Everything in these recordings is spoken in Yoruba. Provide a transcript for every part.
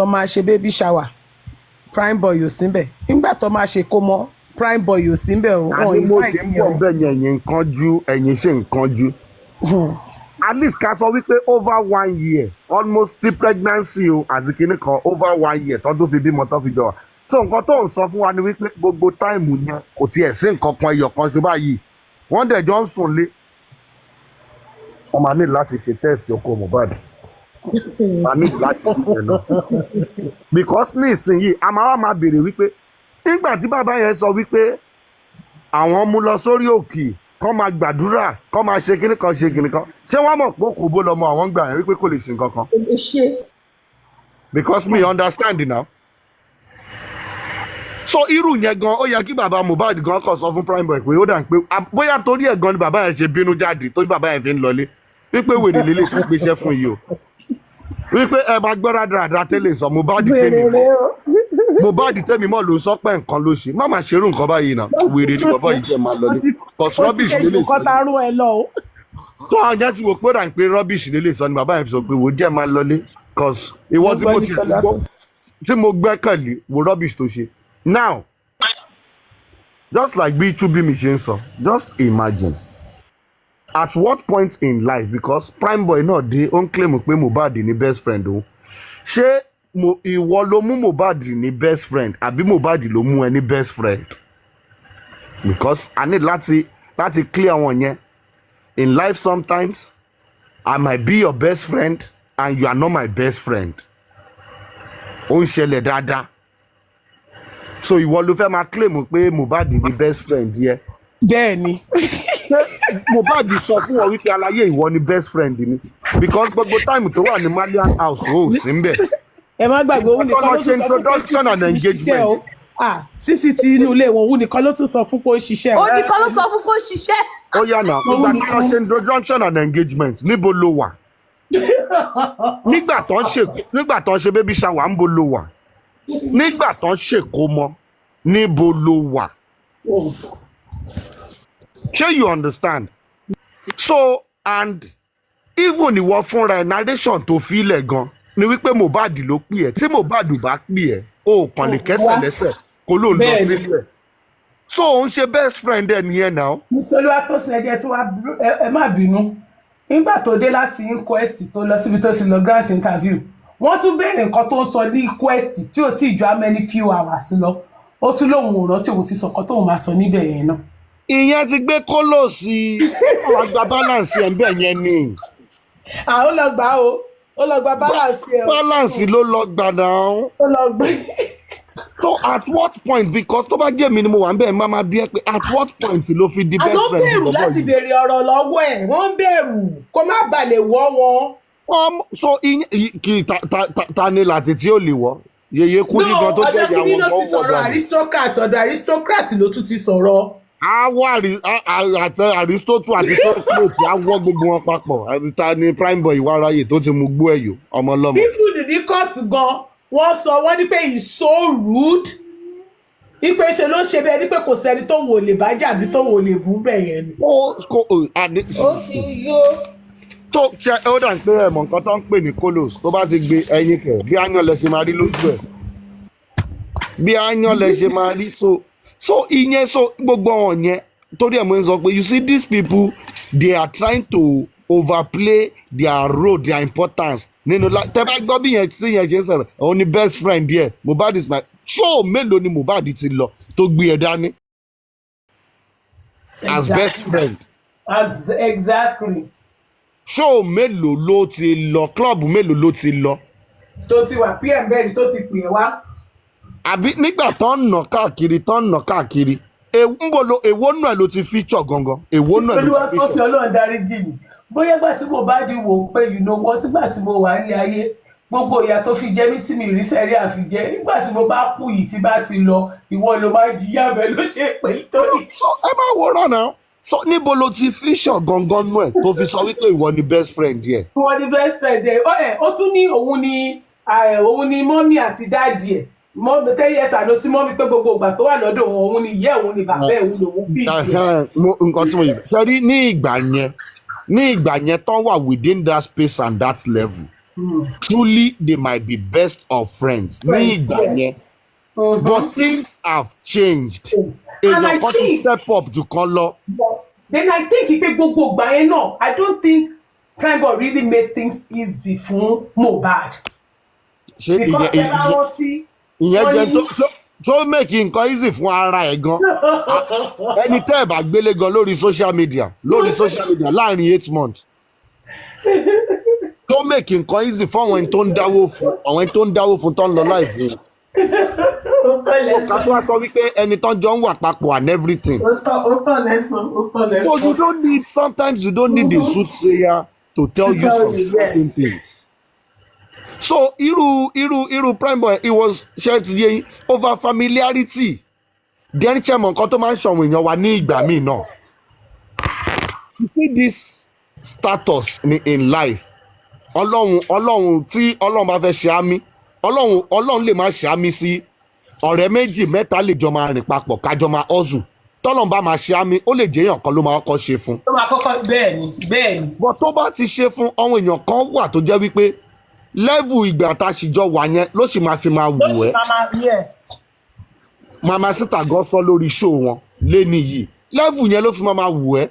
tó máa ṣe baby shower prime boy ò sí ńbẹ̀ nígbà tó máa ṣe kó mọ prime boy ò sí ńbẹ̀ o wọn invite yẹn. àní mo ṣe ń bọ̀ bẹ́ẹ̀ yẹn ẹ̀yin kánjú ẹ̀yin ṣe ń kánjú. At least ká sọ wípé over 1 year almost still pregnancy o àti kìíní kan over 1 year tó fi bímọ tó fi jọ wà. So nǹkan tó ń sọ fún wa ni wípé gbogbo táìmù yẹn kò tiẹ̀ sí nǹkan kan ẹyọ kan ṣe báyìí wọ́n dẹ̀ jọ ń sùn lé. wọ́n máa ní láti ṣe test ọkọ Mohbad. máa ní láti ṣe náà. because ní ìsinyìí a máa béèrè wípé nígbà tí bàbá yẹn sọ wípé àwọn mú lọ sórí òkè kọ́ máa gbàdúrà kọ́ máa ṣe kíní kan ṣe kíní kan ṣé wọ́n mọ̀ pé kò bó lọ́mọ àwọn gbà yẹn wípé kò lè ṣe nǹkan kan. because me understand now. so irú yẹn gan ó yẹ kí bàbá Mohbad gan kàn sọ fún prime boy pé ó dà pé bóyá torí ẹ̀ gan ni bàbá yẹn ṣe bínú jáde torí bàbá yẹn fi ń lọlé wípé wèrè lélẹ̀ tó gbéṣẹ́ fún yìí o wípé ẹ máa gbọ́ rádaràdà tẹ́lẹ̀ sọ Mohbad tẹ́mi mọ́ ló sọ pé nǹkan ló ṣe má máa ṣerú nǹkan báyìí náà wèrè ni bàbá yìí jẹ́ máa lọlé cause rubbish lélẹ̀ sọ tó àwọn yẹn ti wò pé dà pé rubbish lélẹ̀ sọ ni bàbá yẹn fi sọ pé wò jẹ́ máa lọlé cause ìwọ tí mo ti gbọ́ tí mo gbẹ́kẹ̀lé wo rubbish tó ṣe. Now, just like Bimi ṣe just imagine at what point in life because prime boy náà dé ó ń claim pé Mohbad ní best friend o ṣé ìwọ ló mú Mohbad ní best friend àbí Mohbad ló mú ẹ ní best friend because I need láti clear wọn yẹn in life sometimes I might be your best friend and you are not my best friend ó ń ṣẹlẹ̀ dáadáa. So ìwọ ló fẹ́ máa claim pé Mohbad ní best friend yẹ. Bẹ́ẹ̀ni. Mohbad sọ fún wọn wípé aláyé ìwọ ni best friend ni because gbogbo time tó wà ní Malian house ó sì ń bẹ̀. Ẹ má gbàgbé òun nìkan ló tún sọ fún pé ṣiṣẹ́ o. CCT inú ilé wọn òun nìkan ló tún sọ fún pé ó ṣiṣẹ́. Ó nìkan ló sọ fún pé ó ṣiṣẹ́. Ó yà náà nígbà tí wọ́n ṣe introduction and engagement níbo ló wà? Nígbà tó ń ṣe baby shower níbo ló wà? Nígbà tó ń ṣèkómọ níbo ló wà? Ṣé you understand? So and even ìwọ fúnra ẹ̀ narration tó fi ilẹ̀ gan ni wípé Mohbad ló pè ẹ́ tí Mohbad bá pè ẹ́ o kàn lè kẹ́sẹ̀ lẹ́sẹ̀ kó ló ń lọ sílẹ̀. So òun ṣe best friend ẹ̀ nìyẹn náà. Olúwa tó sin ẹjẹ tí wàá ẹ má bínú nígbà tó dé láti Inquest tó lọ síbi tó ti lọ grant interview wọ́n tún béèrè nǹkan tó ń sọ ní Inquest tí ò tí ì ju how many few hours lọ ó tún lóun ò rántí òun ti sọ nǹkan tóun máa sọ níbẹ̀ yẹn náà. Ìyẹn ti gbé kólò sí àwọn àgbà balance ẹ̀ ń bẹ̀ yẹn ni. Ó lọ gbà ó lọ gba balance ẹ̀. Balance ló lọ gbà náà. Ó lọ gbà. So at what point because tó bá jẹ́ mi ni mo wà ń bẹ̀ máa bí ẹ pé at what point ló fi di best friend. Àwọn bẹ̀rù láti béèrè ọ̀rọ̀ lọ́wọ́ ẹ̀ wọ́n bẹ̀rù kó má balẹ̀ wọ́ wọn. So kì ta ni láti tí ó lè wọ́ yeye kú ní gan tó jẹ́ ìyàwó ọ̀dọ̀ kìíní ló ti sọ̀rọ̀ ọ̀dọ̀ aristocrat ló tún ti sọ̀rọ̀. Àwọ̀ Aristotle àti Socrates á wọ́ gbogbo wọn papọ̀ ta ni prime boy ìwà aráyè tó ti mú gbó ẹ̀yọ́ ọmọ ọlọ́mọ. People ní court gan wọ́n sọ wọ́n ní pé he's so rude ipe ṣe ló ṣe bẹ́ẹ̀ ni pé kò sẹ́ni tó wò lè bá jà bí tó wò lè bú bẹ́ẹ̀ yẹn ni. Ó ti yó. Tó ṣe ó dà pé ẹ̀mọ̀ nǹkan tó ń pè ní kolos tó bá ti gbé ẹyin kẹ̀ bí áyán lẹ ṣe máa rí lójú ẹ̀ bí áyán lẹ ṣe máa rí so ìyẹn so gbogbo wọn yẹn torí ẹ̀ mo ń sọ pé you see these people they are trying to overplay their role their importance nínú tẹ bá gbọ́ bí yẹn tí yẹn ṣe ń sọ̀rọ̀ òun ni best friend yẹ Mohbad is my show mélòó ni Mohbad ti lọ tó gbé ẹ dání as best friend. Exactly. Show mélòó ló ti lọ club mélòó ló ti lọ. Tó ti wà pm bẹ́ẹ̀ ni tó ti pè wá. Àbí nígbà tó ń nà káàkiri èwo náà ló ti feature gangan èwo náà ló ti feature. Olúwa tó fi Ọlọ́run dárí jì mí bóyá gbà tí mo bá di wò ó pé you know what gbà tí mo wà ní ayé gbogbo ìyà tó fi jẹ mí tí mi rí sẹ́rí àfijẹ́ nígbà tí mo bá kú yìí tí bá ti lọ ìwọ ló máa jìyà bẹ́ẹ̀ ló ṣe pé nítorí. Ẹ má wòran náà so níbo ló ti feature gangan nú ẹ tó fi sọ wípé ìwọ ni best friend yẹ. Ìwọ ni best friend ẹ ó tún ní òun ni mọ́mí àti dáàdì ẹ̀ mọ́mí tẹ́yẹ ṣàlọ́ sí mọ́mí pé gbogbo ìgbà tó wà lọ́dọ̀ òun ni ìyá òun ni bàbá òun lòun fi ìjẹ́. Nǹkan tí mo yìí ṣe rí ní ìgbà yẹn tán wà within that space and that level truly they might be best of friends ní ìgbà yẹn but things have changed èèyàn kan ti step up jù kan lọ. Then I think pé gbogbo ìgbà yẹn náà I don't think Primeboy really made things easy fún Mohbad. ṣé ìyẹn jẹ́ tó make nǹkan easy fún ara ẹ̀ gan ẹni tẹ́ ẹ̀ bá gbélé gan lórí social media láàrin 8 months tó make nǹkan easy fún àwọn ẹni tó ń dáwó fún tó ń lọ láì fún ká tó wá sọ wípé ẹni tó ń jọ ń wà papọ̀ and everything. So you don't need sometimes you don't need a soothsayer to tell you some certain things. So irú Primeboy it was shared today over familiarity then chairman nǹkan tó máa ń ṣọ̀wọ̀n èèyàn wa ní ìgbà míì náà. You see this status in life ọlọ́run tí ọlọ́run bá fẹ́ ṣe àmì ọlọ́run lè máa ṣe àmì sí ọ̀rẹ́ méjì mẹ́ta lè jọ máa rìn papọ̀ kájọ máa hustle tọ́lọ́run bá máa ṣe àmì ó lè jẹ́ èèyàn kan ló máa kọ́kọ́ ṣe fún. tó máa kọ́kọ́ bẹ́ẹ̀ ni. but tó bá ti ṣe fún àwọn èèyàn kan wà tó jẹ́ wípé level ìgbà tá a sì jọ wà yẹn ló sì máa fi máa wù ẹ́. Yes. Mama Sita gan sọ lórí show wọn lẹ́ni yìí level yẹn ló fi máa wù ẹ́.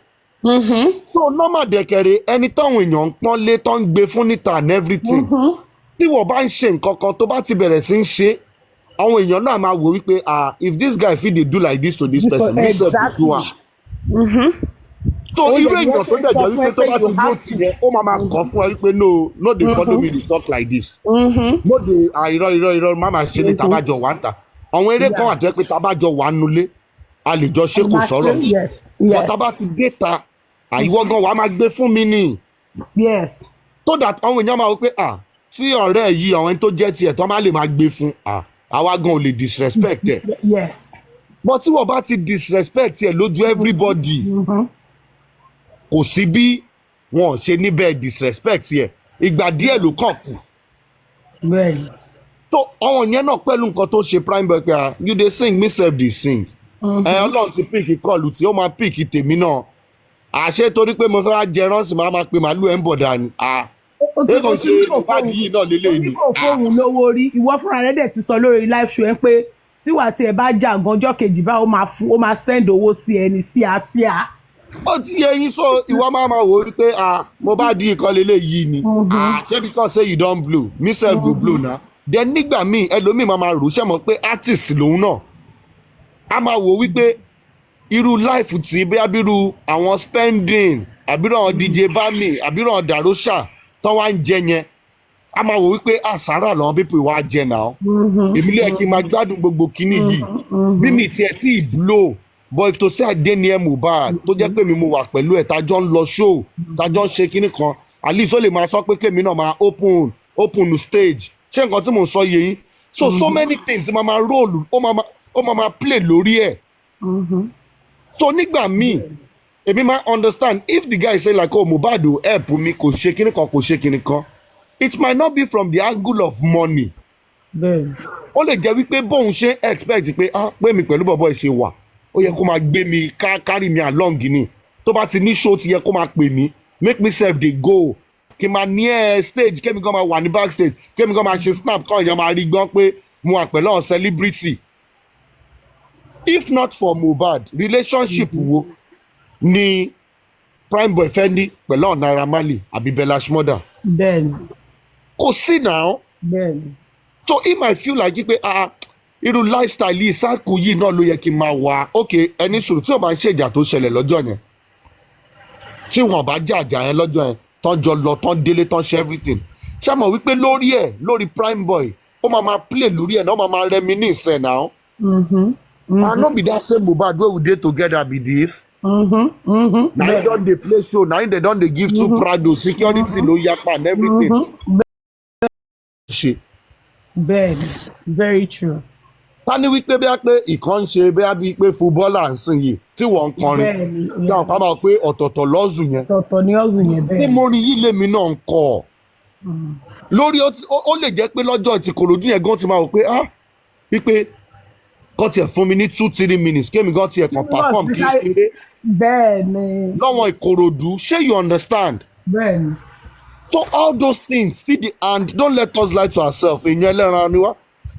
So normal dẹ̀kẹ̀rẹ̀ ẹni táwọn èèyàn ń pọ́n lé tó ń gbé fún níta and everything tí wọ́n bá ń ṣe nǹkan kan tó bá ti bẹ̀rẹ̀ sí ń ṣe àwọn èèyàn náà máa wò wípé if this guy fit dey do like this to this person me sef dey do am. So irú èèyàn tó dẹ̀ jẹ́ wípé tó bá ti dúró tì yẹn ó máa kàn fún ẹ wípé no dey follow me dey talk like this no dey irọ́ má máa ṣe ní tabajọ wà ń tà àwọn eré kan wà tó yẹ pé tabajọ wà nulẹ̀ a lè jọ ṣe kò sọ̀rọ̀ wọ́n tábà ti dé ta àìwọ́ gan wàá máa gbé fún mi ni. Yes. So that àwọn èèyàn máa wọ pé tí ọ̀rẹ́ yìí àwọn ẹni tó jẹ́ tiẹ̀ tó máa lè máa gbé fún àwa gan ò lè disrespect ẹ̀. Yes. But tí wọ́n bá ti disrespect ẹ̀ lójú everybody kò sí bí wọn ò ṣe níbẹ̀ disrespect ẹ̀ ìgbà díẹ̀ ló kàn kù. So àwọn yẹn náà pẹ̀lú nǹkan tó ṣe Primeboy pé you dey sing me sef dey sing. Ọlọ́run ti píìkì kọlù tí ó máa píìkì tèmi náà àṣé torí pé mo fẹ́ wá jẹ ránṣì máa pe màálù ẹ̀ ń bọ̀ dání. Èkó ṣe ìpàdé yìí náà lélẹ́yìn ni. Oníkò fóònù lówó rí ìwọ fúnra rẹ̀ dẹ̀ ti sọ lórí live show ẹ pé tíwà tí ẹ bá jà ganjọ́ kejì bá ó máa send owó sí ẹni sí a. Ó ti yẹ yín so ìwọ máa wò ó pé mo bá di nǹkan lélẹ́yìí ni ṣé because say you don blow me sef go blow na then nígbà míì ẹlòmíì máa rò ṣẹ́ mọ̀ pé artist lòun náà a máa wò wípé irú life tí bí abiru àwọn spending abiru àwọn DJ Bami abiru àwọn Darosha tó wá ń jẹ yẹn a máa wò wípé àsárà làwọn pípé wá jẹ náà èmi lè kí n máa gbádùn gbogbo kíní yìí bí mi tiẹ̀ tí ì blow but tó sí àdé ni ẹ Mohbad tó jẹ́ pé mi mo wà pẹ̀lú ẹ̀ tájọ́ ń lọ show tájọ́ ń ṣe kíní kan at least ó lè máa sọ pé kémi náà máa open stage ṣé nǹkan tí mo sọ yẹ yín so many things máa roll ó máa play lórí ẹ̀. So nígbà míì èmi máa understand if the guy say like Mohbad o help mi kò ṣe kíní kan it might not be from the angle of money. Ó lè jẹ́ wípé bóun ṣe expect pé mi pẹ̀lú bọ̀bọ̀ ṣe wà ó yẹ kó máa gbé mi carry mi along ni tó bá ti ní show ti yẹ kó máa pè mí make me sef dey go kí n máa ní stage kémi gan máa wà ní backstage kémi gan máa ṣe snap kọ́ èèyàn máa rí gbọ́n pé mo wà pẹ̀lú àwọn celebrity. If not for Mohbad relationship wo ni Primeboy fẹ́ ní pẹ̀lú Naira Marley àbí Bella Shmurda. Bẹ́ẹ̀ni. Kò sí náà. Bẹ́ẹ̀ni. So he might feel like pé irú lifestyle yìí sáàkù yìí náà ló yẹ kí n máa wà ok ẹni sùúrù tí o máa ń ṣèjà tó ṣẹlẹ̀ lọ́jọ́ yẹn tí wọn bá jàjà yẹn lọ́jọ́ yẹn tán jọ lọ tán délé tán ṣe everything ṣé mọ̀ wípé lórí Primeboy ó máa play lórí ẹ̀ náà ó máa reminisce ẹ̀ náà. And no be that same Mohbad wey we dey together be this. Na him don dey play show, na him dey don dey give two Prado, security ló yapa and everything. Bẹ́ẹ̀ni, very true. Ta ni wípé bí a pé ìkan ń ṣe bí a bí pé footballer ń sìn yìí tí wọ́n ń kọrin. Dáhùn ká máa pé ọ̀tọ̀ọ̀tọ̀ lọ́ọ̀zù yẹn. Ọ̀tọ̀ ni ọ̀zù yẹn bẹ́ẹ̀. Tí mo rí yìí lèmi náà ń kọ̀. Lórí ó lè jẹ́ pé lọ́jọ́ ti Ìkòròdú yẹn gan ti máa wò pé wípé kọ́ tiẹ̀ fún mi ní 2-3 minutes kémi gan tiẹ̀ kan perform kí n ṣeré. Bẹ́ẹ̀ni. Lọ́wọ́n Ìkòròdú ṣé you understand? Bẹ́ẹ̀ni. So all those things feed the, and don't let us lie to ourselves.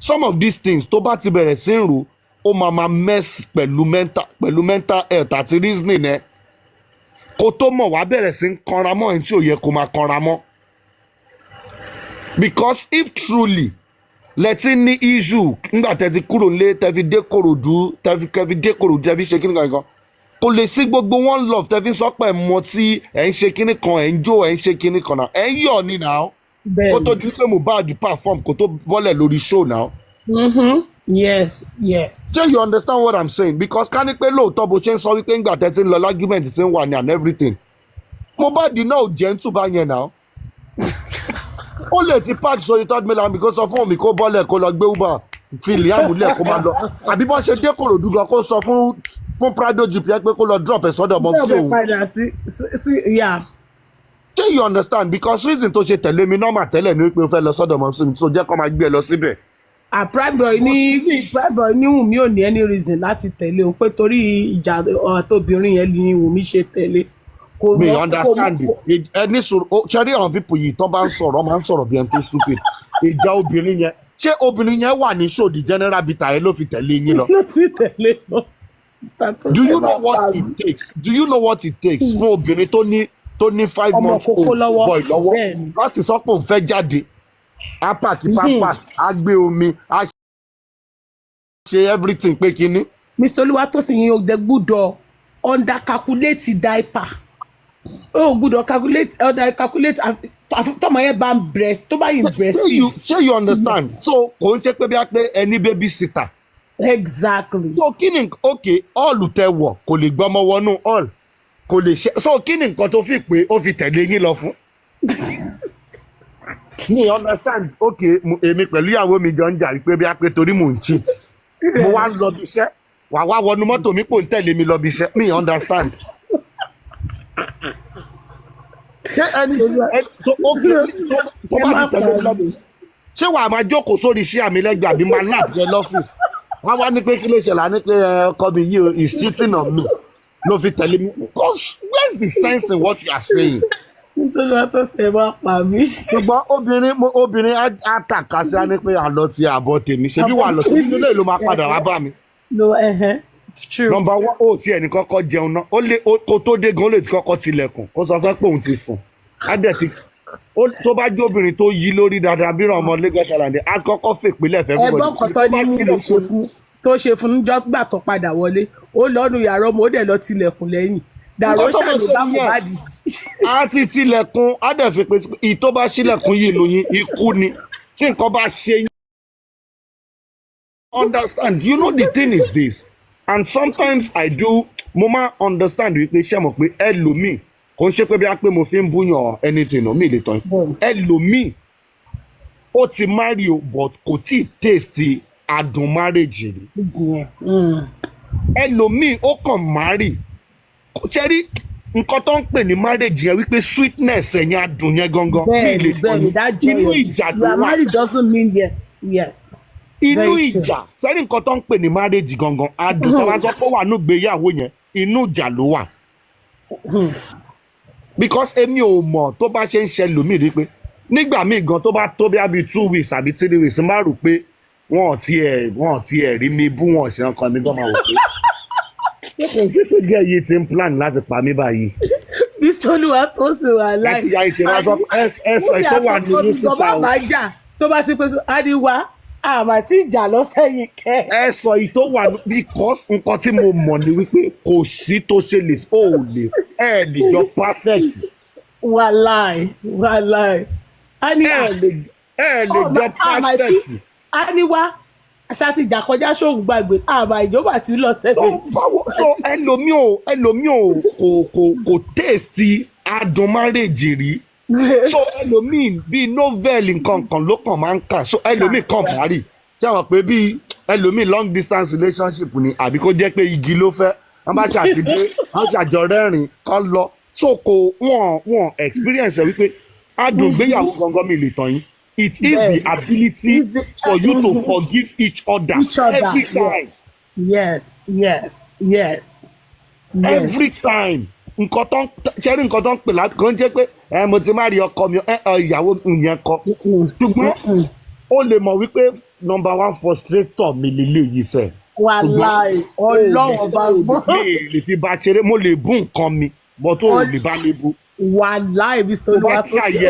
Some of these things tó bá ti bẹ̀rẹ̀ sí ń rò ó máa mess pẹ̀lú mental health àti reasoning ẹ̀ kó tó mọ̀ wá bẹ̀rẹ̀ sí ń kanra mọ́ ẹni tí ò yẹ kó máa kanra mọ́. Because if truly letí ní issue nígbà tẹ́ ti kúrò nílé tẹ́ fi dé Kòròdú tẹ́ fi ṣe kíní kan kò lè sí gbogbo one love tẹ́ fi sọ pé mọ tí ẹ̀ ń ṣe kíní kan ẹ̀ ń jó ẹ̀ ń ṣe kíní kan náà ẹ̀ ń yọ̀ ní náà kó tó di pé Mohbad perform kó tó bọ́lẹ̀ lórí show náà. Yes. So you understand what I'm saying? Because ká ní pé lóòótọ́ bó ṣe ń sọ wípé ńgbà tẹ́ ti ń lọ argument ti ń wà ní and everything Mohbad náà ò jẹ́ ń tù bá yẹn náà ó lè ti park sórí third mainland kó sọ fún mi kó bọ́lẹ̀ kó lọ gbé Uber fi Liam lẹ̀ kó máa lọ àbí bọ́n ṣe dé Kòròdú gan kó sọ fún Prado GP pé kó lọ drop ẹ̀ sọ́dọ̀ mọ́ sí òun. Ṣé you understand? Because reason tó ṣe tẹ̀lé mi normal tẹ́lẹ̀ ni wípé ó fẹ́ lọ sọ́dọ̀ mọ́ sí mi tó jẹ́ kó máa gbé ẹ lọ síbẹ̀. Prime boy ní Wùmí ò ní any reason láti tẹ̀lé o pé torí ìjà tóbìnrin yẹn ni Wùmí ṣe tẹ̀lé. Me understand it. Ẹni sọ̀rọ̀ ṣẹ́rí àwọn people yìí tó bá ń sọ̀rọ̀ máa ń sọ̀rọ̀ bí ẹni tó stupid. Ìjà obìnrin yẹn ṣé obìnrin yẹn wà ní ṣòdì general bita yẹn ló fi tẹ̀lé yín lọ. Do you know what it takes? Fún obìnrin tó ní 5 months old boy lọ́wọ́ láti sọ pé òun fẹ́ jáde á pàkí pampers á gbé omi á ṣe everything pé kíní. Mr. Olúwatósìn yín ò dé gbúdọ̀ under calculate diaper ó gbúdọ̀ calculate tọmọ yẹn bá ń breast tó bá yín breast. Ṣé you understand? So kò ń ṣe pé bí a pé ẹni baby sitter. Exactly. So kí ni all tẹ wọ̀ kò lè gbọ́mọ wọnú all kò lè ṣe so kí ni nǹkan tó fi pé ó fi tẹ̀lé yín lọ fún. You understand? Èmi pẹ̀lú ìyàwó mi jọ ń jà pé bí a pé torí mò ń cheat mo wá ń lọ bí iṣẹ́ wà wá wọnú mọ́tò mi kò ń tẹ̀lé mi lọ bí iṣẹ́ me understand. Ṣé ẹni tó bá ti tẹ̀lé mi lọ bí iṣẹ́ ṣé wàá máa jókòó sórí iṣẹ́ àmì lẹ́gbẹ̀ẹ́ àbí máa láàbù ẹ lọ́fíìsì wọ́n wá ní pé kí ló ṣẹlẹ̀ ní pé ọkọ mi yìí is cheating on me ló fi tẹ̀lé mi because where's the sense in what you are saying? Nítorí wọn tó ṣe máa pa mí. Ṣùgbọ́n obìnrin á tàka sí á ní pé àlọ́ ti àbọ̀ tèmi ṣe bí wà lọ sí nínú ilé ló máa padà wá bá mi. True. Number one ó tiẹ̀ ní kọ́kọ́ jẹun náà ó lé kó tó dé gan ó lè ti kọ́kọ́ tilẹ̀kùn ó sọ fẹ́ pé òun ti sùn á dẹ̀ ti tó bá jẹ́ obìnrin tó yí lórí dáadáa bí ọmọ Lagos Island á kọ́kọ́ fèpínlẹ̀ fẹ́ fún ẹgbọ́n kan tó ní Wùmí tó ṣe fún níjọ́ gbà tó padà wọlé ó lọ́nu yàrá ọmọ ó dẹ̀ lọ tilẹ̀kùn lẹ́yìn dàrú ṣàlù bá Mohbad. A ti tilẹ̀kùn á dẹ̀ fi pé ìtó bá ṣílẹ̀kùn yìí lóyún ikú ni tí nǹkan bá ṣe yín. Understand, you know the thing is this and sometimes I do mo máa understand wípé ṣé mo pé ẹlòmíì kò ń ṣe pé bí a pé mo fi ń búyàn anything no mi lè tán ẹlòmíì ó ti marry o but kò tí ì taste adùn marriage rí ẹlòmíì ó kàn marry ṣe rí nǹkan tó ń pè ní marriage yẹn wípé sweetness ẹ̀yìn adùn yẹn gangan mi lè tán inú ìjà ló wà. Marriage doesn't mean yes. Inú ìjà sẹ́ni nǹkan tó ń pè ní marriage gangan adùn tó bá sọ pé wà nínú ìgbéyàwó yẹn inú ìjà ló wà. Because èmi ò mọ̀ tó bá ṣe ń ṣe lòmíì rí pé nígbà míì gan tó bá tó bí i 2 weeks àbí 3 weeks má rò pé wọn ò tiẹ̀ rí mi bú wọn ṣe nǹkan mi gan máa wò pé ṣé pé gẹ́ yìí ti ń plan láti pa mí báyìí. Mr. Olúwatósìn wà láì. láti ya ìtẹ̀wá sọ ẹ̀sọ̀ tó wà nínú síta o. tó bá jà tó bá ti pèsè àríwá àmà tí ìjà lọ́sẹ̀ yìí kẹ́. ẹ̀sọ̀ yìí tó wà because nǹkan tí mo mọ̀ ni wípé kò sí tó ṣe lè ẹ̀ lè jọ perfect. wàláì. ẹ̀ lè jọ perfect. àríwá aṣáàtì ìjà kọjá ṣóògùn gbàgbé àmà ìjọba tí lọ sẹ́yìn. so ẹlòmíì kò taste adùn marriage rí so ẹlòmíì bíi novel nǹkan kan ló kàn máa ń kà so ẹlòmíì kàn parí tí àwọn pé bíi ẹlòmíì long distance relationship ni àbí kó jẹ́ pé igi ló fẹ́ wọ́n bá ṣàtidé wọ́n ṣàjọ rẹ́rìn kan lọ so kò wọ́n experience ẹ wípé adùn gbéyàwó gangan mi lè tàn yín. It is the ability for you to forgive each other every time. Yes. Every time. nǹkan tó ń ṣẹ́rí nǹkan tó ń pè láti kàn jẹ́ pé mo ti má rí ọkọ mi ìyàwó ìyẹn kọ ṣùgbọ́n ó lè mọ̀ wípé number one frustrator mi lélẹ́yìí sẹ́ẹ̀. Wàláì Ọlọ́run bá gbọ́. mi lè fi bá ṣeré mo lè bú nǹkan mi bọ́ tó ò lè bá mi bú. Wàláì bí sọ wá sí àyẹ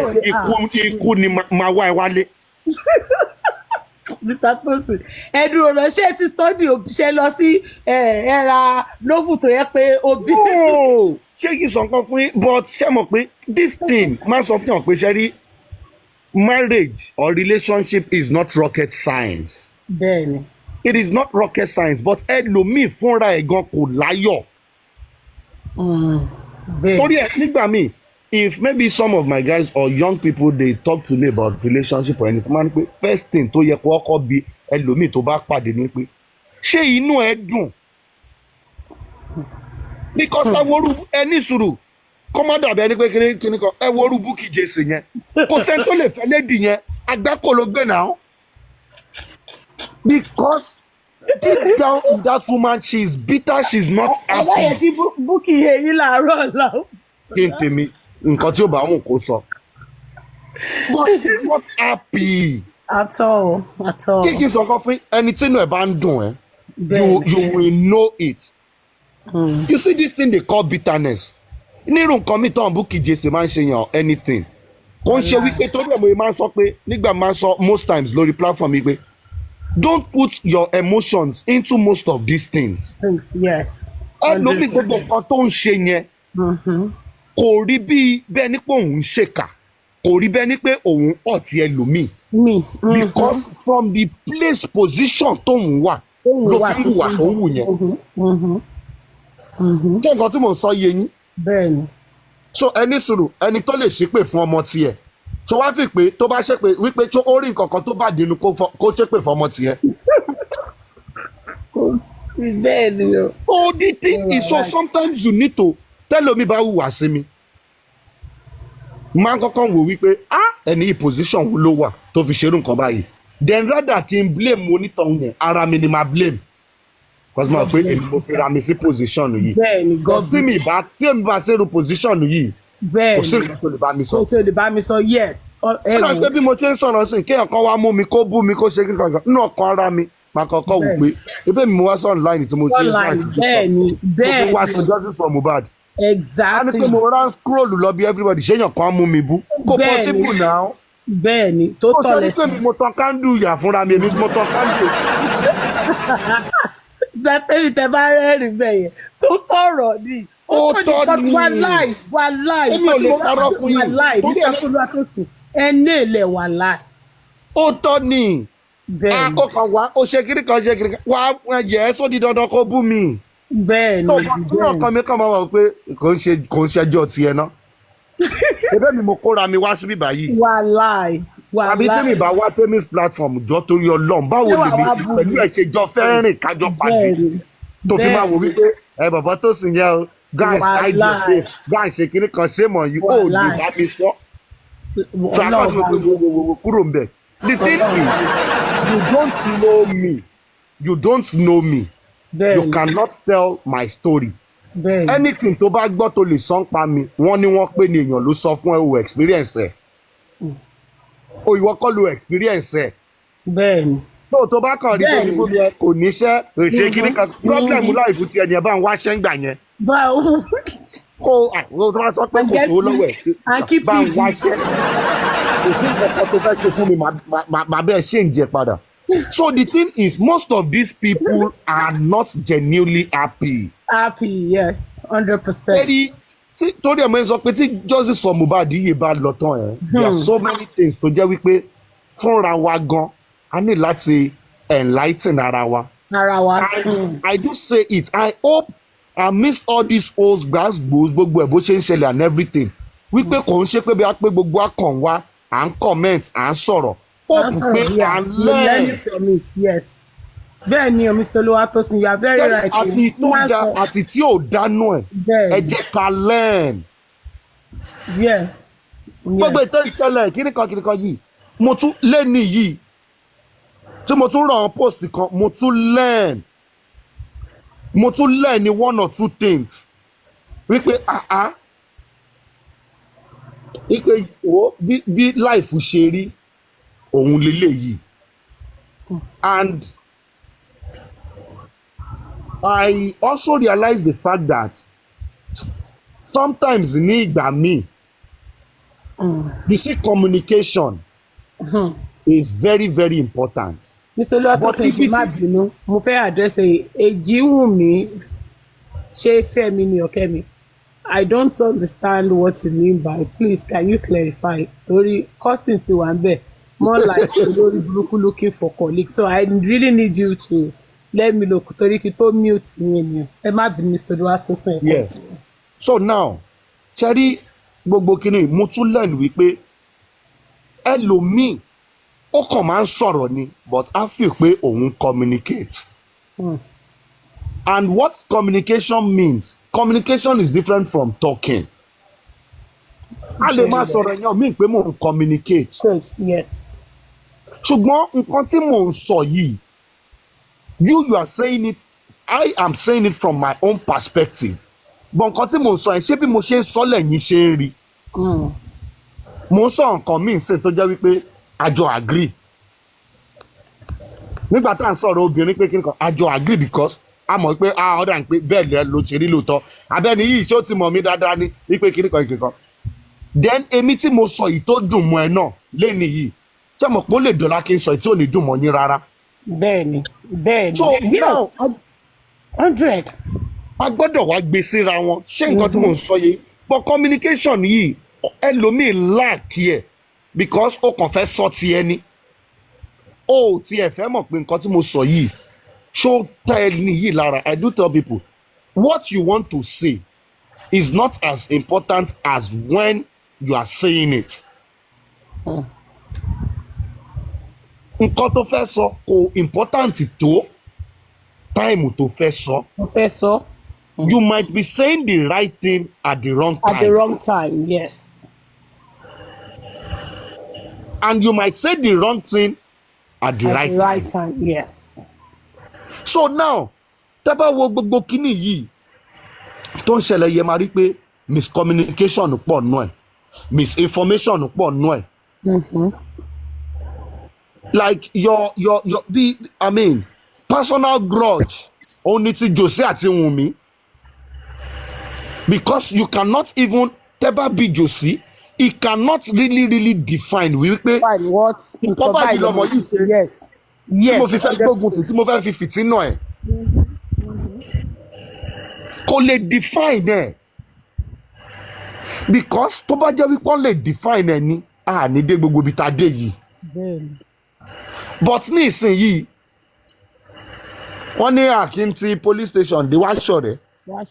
ikú ni máa wá ẹ wálé. Mr. Tosin ẹdùn ọ̀nà ṣé ti study ṣe lọ sí ẹ̀ra novel tó yẹ pé obi. ṣé kí n sọ nǹkan fún yín but ṣé mọ̀ pé this thing máa sọ fún yàn pé ṣe rí marriage or relationship is not rocket science. Bẹ́ẹ̀ni. It is not rocket science but ẹlòmíì fúnra ẹ̀ gan kò láyọ̀. Torí ẹ̀ nígbà míì if maybe some of my guys or young people they talk to me about relationship or anything man pe first thing tó yẹ kó ọkọ bí ẹlòmíì tó bá pàdé ni pé ṣé inú ẹ dùn because ẹ woru ẹni sùúrù kó má dàbí ẹni pé kíní kan ẹ woru Bukky Jesse yẹn kò sẹ́ni tó lè fẹ́ lédi yẹn agbáko ló gbé náà because deep down in that woman she is bitter she is not happy. ọba yẹ kí Bukky yẹ yín láàárọ̀ ọ̀la. kí n tèmi nǹkan tí ó bá wọn kó sọ but she is not happy. at all. kí n sọ kan fún ẹni tí inú ẹ bá ń dùn ẹ you will know it. You see this thing they call bitterness nírú nǹkan mi tán Bukky Jesse máa ń ṣe yàn anything kò ń ṣe wípé torí ẹ̀ mo máa ń sọ pé nígbà máa ń sọ most times lórí platform yìí pé don't put your emotions into most of these things. Yes. ẹlòmíì gbogbo nǹkan tó ń ṣe yẹn kò rí bí bẹ́ẹ̀ ni pé òun ń ṣèkà kò rí bẹ́ẹ̀ ni pé òun ọ̀tí ẹlòmíì because from the place position tóun wà ló fi ń hùwà tó ń wù yẹn. ṣé nǹkan tí mò ń sọ yé yín. Bẹ́ẹ̀ni. so ẹni sùúrù ẹni tó lè ṣépè fún ọmọ tiẹ̀ tó wá fi pé tó bá ṣépè wípé tó ó rí nǹkan kan tó bá dínú kó ṣépè fún ọmọ tiẹ̀. kò sí bẹ́ẹ̀ ni o. oh the thing is so sometimes you need to tẹ́lómi bá hùwà sí mi máa ń kọ́kọ́ wò wípé ẹni yìí position wo ló wà tó fi ṣerú nǹkan báyìí then rather kí n blame onítọ̀hún yẹn ara mi ni máa blame because mo rò pé èmi mo fi ra mi sí position yìí because tí èmi bá ṣerú position yìí kò sí nǹkan tó lè bá mi sọ. kò sí lè bá mi sọ yes. ọ̀rọ̀ pé bí mo ṣe ń sọ̀rọ̀ sí kéèyàn kan wá mú mi kó bú mi kó ṣe kí nǹkan nínú ọkàn ara mi máa kọ́kọ́ wò pé ebí mi mo wá sọ online tí mo ṣe ń ṣáàjì tó fi wá ṣe justice for Mohbad. Exactly. a ní pé mo rán scroll lọ bí everybody ṣéyàn kan mú mi bú kò possible now. Bẹ́ẹ̀ni tó tọ̀ lẹ́sìn. ó sọ ní pé mo tan kándù yà fúnra mi èmi mo tan kándù. Sátẹ́lì tẹ bá rẹ́rìn bẹ́ẹ̀ yẹn tó tọ̀rọ̀ ni. ó tọ́ ni wà láì èmi ò lè parọ́ fún yín. wà láì bí sàkóso àtòsí ẹni èlẹ̀ wà láì. ó tọ́ ni àkókò wa ó ṣe kiri kan wà á yẹ ẹ́ sódì dandan kó bú mi. Bẹ́ẹ̀ni ní ọkàn mi kàn máa wà pé kò ń ṣẹjọ́ tiẹ̀ ná ebe mi mo kóra mi wá síbí báyìí wàláì àbí tí mi bá wá tennis platform jọ torí Ọlọ́run báwo lè mi sí pẹ̀lú ẹ̀ jọ fẹ́ rìn kájọ pàdé tó fi máa wò wípé bàbá tó sì yẹ o guys hide your face guys ṣe kíní kan ṣé mọ̀ yìí ó lè bá mi sọ tó àkọsílẹ̀ kúrò ń bẹ̀ the thing is you don't know me. You cannot tell my story. Anything tó bá gbọ́ tó lè sọ ń pa mi wọ́n ní wọ́n pé ní èèyàn ló sọ fún ẹ o experience ẹ̀ o ìwọ kọ́ lo experience ẹ̀. Bẹ́ẹ̀ni. tó bá kàn rí pé níbo ni ẹ kò níṣẹ́ èṣe kíní kan problem láìpẹ́ tí ẹni ẹ bá ń wáṣẹ́ ńgbà yẹn. kó tó bá sọ pé kò sówó lọ́wọ́ ẹ̀ bá ń wáṣẹ́ kò sí nǹkan tó fẹ́ ṣe fún mi màá bẹ́ẹ̀ ṣe ń jẹ padà. So the thing is, most of these people are not genuinely happy. Happy, yes, 100%. Torí ẹ̀ mọ̀ ẹ́ sọ pé tí justice for Mohbad yìí bá lọ tán ẹ̀ there are so many things tó jẹ́ wípé fúnra wa gan a ní láti enlighten ara wa. I do say it I hope amidst all these old gbàgbós gbogbo ẹ̀ bó ṣe ń ṣẹlẹ̀ and everything wípé kò ń ṣe pé bí a pé gbogbo akàn wa à ń comment à ń sọ̀rọ̀. Learning from it, yes. Bẹ́ẹ̀ ni Mr. Oluwatosin, you are very right. Àti tó da àti tí ò dánú ẹ̀ ẹ jẹ́ ká learn. Gbogbo ìtẹ́ ìṣẹ̀lẹ̀ kíníkan yìí mo tún lẹ́ni yìí tí mo tún ràn post kan mo tún learn ní one or two things wípé wípé wo bí life ṣe rí òun leléyìí, and I also realize the fact that sometimes ní ìgbà míì you see communication is very very important. nítorí ọtún sẹ́yìn má bínú mo fẹ́ àdírẹ́sì Èjìwùmí ṣé Fẹ́mi ni ọ̀kẹ́ mi. I don't understand what you mean by please can you clarify torí cousin ti wà ń bẹ̀ more like olórí burúkú looking for colleague so I really need you to let me know torí kí tó mute yín ni ẹ má bínú Mr. Oluwatosin. Yes. So now ṣẹ́rí gbogbo kìíní mo tún learn wípé ẹlòmíì ó kàn máa ń sọ̀rọ̀ ni but I feel pé òun communicate. And what communication means, communication is different from talking. A lè máa sọ̀rọ̀ yẹn mean pé mò ń communicate. Yes. Ṣùgbọ́n nǹkan tí mò ń sọ yìí, you are saying it, I am saying it from my own perspective. But nǹkan tí mò ń sọ yẹn ṣé bí mo ṣe ń sọ lẹ́yìn ṣe ń rí. Mo ń sọ nǹkan míì ṣe tó jẹ́ wípé àjọ agree. Nígbà tá à ń sọ̀rọ̀ obìnrin pé kí nǹkan àjọ agree because a mọ̀ pé ọ̀dà ń pé bẹ́ẹ̀ lẹ́ ló ṣe rí lóòótọ́ abẹ́ni yìí ṣé ó ti mọ̀ mí dáadáa ní wípé kí nǹkan. Then èmi tí mo sọ yìí tó dùn mọ́ ẹ náà lẹ́ni yìí ṣé mo pé ó lè dọ̀la kí n sọ yìí tí ò ní dùn mọ́ yín rárá. Bẹ́ẹ̀ni So now 100. A gbọ́dọ̀ wá gbé síra wọn ṣé nǹkan tí mo ń sọ yìí but communication yìí ẹlòmíì láàkì ẹ̀ because ó kàn fẹ́ sọ ti ẹni ó tiẹ̀ fẹ́ mọ̀ pé nǹkan tí mo sọ yìí ṣó tẹ́ ẹni yìí lára. I do tell people what you want to say is not as important as when you are saying it. Nǹkan tó fẹ́ sọ kò important tó time tó fẹ́ sọ. You might be saying the right thing at the wrong time. At the wrong time, yes. And you might say the wrong thing at the right time, yes. So now tẹ́ bá wo gbogbo kíní yìí tó ń ṣẹlẹ̀ yẹ máa rí pé miscommunication pọ̀ nù ẹ̀ misinformation pọ̀ nù ẹ̀. Like your I mean personal grudge only to Jose àti Wunmi because you cannot even tẹ́ bá bí Jose he cannot really define wípé what nǹkan báyìí lọmọ yìí ṣe. Yes. Tí mo fi fẹ́ gbógun tì tí mo fẹ́ fi fìtínà ẹ̀ kò lè define ẹ̀ because tó bá jẹ́ wípé wọ́n lè define ẹ̀ ní àní dé gbogbo ibi tá a dé yìí. But ní ìsinyìí wọ́n ní àkíntì police station dé wá ṣọ̀rẹ́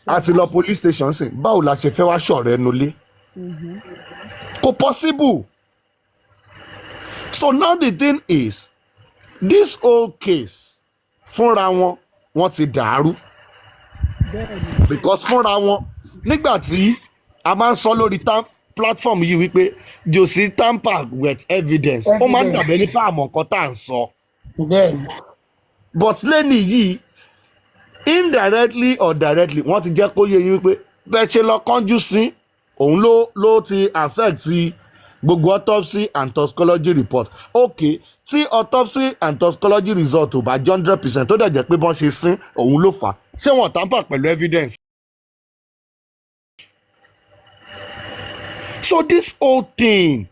àti lọ police station sìn báwo la ṣe fẹ́ wá ṣọ̀rẹ́ nulẹ̀ kò possible. So now the thing is this whole case fúnra wọn ti dàrú because fúnra wọn nígbà tí a máa ń sọ lórí platform yìí wípé Jose tamper with evidence ó máa ń dàbẹ́ nípa àmọ́ nǹkan tá à ń sọ. But lẹ́ni yìí indirectly or directly wọ́n ti jẹ́ kó yé yín wípé bẹ́ẹ̀ ṣe lọ kánjú sí òun ló ti affect gbogbo autopsy and toxicology report. Okay tí autopsy and toxicology result ò bá jẹ́ 100% tó dẹ̀ jẹ́ pé bọ́n ṣe sín òun ló fà á ṣé wọ́n tamper pẹ̀lú evidence. So this whole thing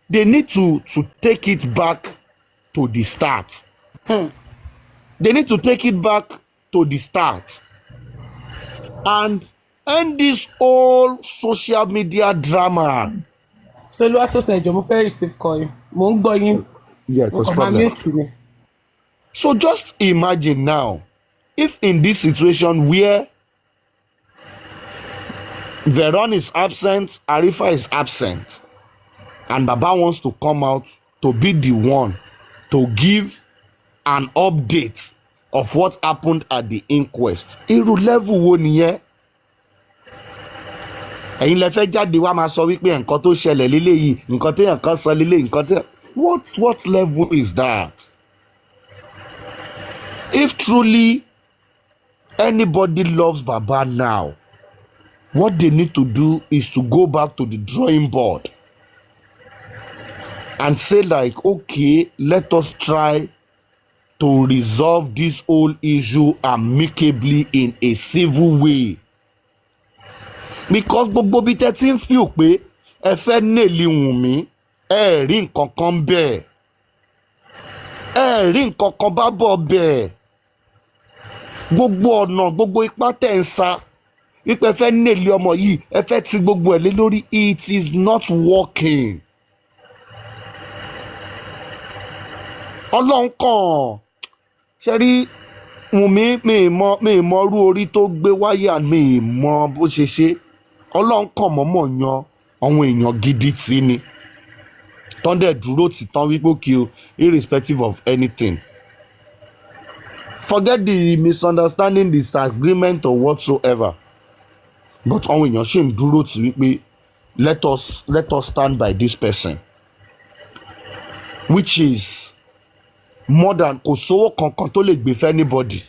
they need to take it back to the start. They need to take it back to the start and end this whole social media drama. So Oluwatosin ẹjọ mo fẹ́ receive call yín mo ń gbọ́ yín. Yeah, no problem. So just imagine now if in this situation where Veron is absent, Arifa is absent, and Baba wants to come out to be the one to give an update of what happened at the inquest. Irú level wo nìyẹn? Ẹ̀yin lẹ fẹ́ jáde wá máa sọ wípé nǹkan tó ṣẹlẹ̀ léléyìí, nǹkan téèyàn kan sọ léléyìí, nǹkan téèyàn. What level is that? If truly anybody loves Baba now, what they need to do is to go back to the drawing board and say like, okay, let us try to resolve this whole issue amicably in a civil way. Because gbogbo bí tẹ́ ti ń feel pé ẹ fẹ́ nèlì Wùnmí, ẹ rí nǹkan kan bẹ́ẹ̀, ẹ rí nǹkan kan bá bọ̀ bẹ́ẹ̀. Gbogbo ọ̀nà, gbogbo ipá tẹ̀ ń sa wípé ẹ fẹ́ nèlì ọmọ yìí, ẹ fẹ́ ti gbogbo ẹ̀ lé lórí. It is not working. Ọlọ́run kàn ṣe rí Wùnmí, mi ì mọ irú orí tó gbé wáyà, mi ì mọ bó ṣe ṣe. Ọlọ́run kàn mọ̀ọ́mọ̀ yan àwọn èèyàn gidi tí ni tán dẹ̀ dúró tì tán wípé kí o, irrespective of anything. Forget the misunderstanding, disagreement or whatsoever. But àwọn èèyàn ṣì ń dúró tì wípé let us stand by this person, which is more than kò sówó kankan tó lè gbé fẹ́ anybody.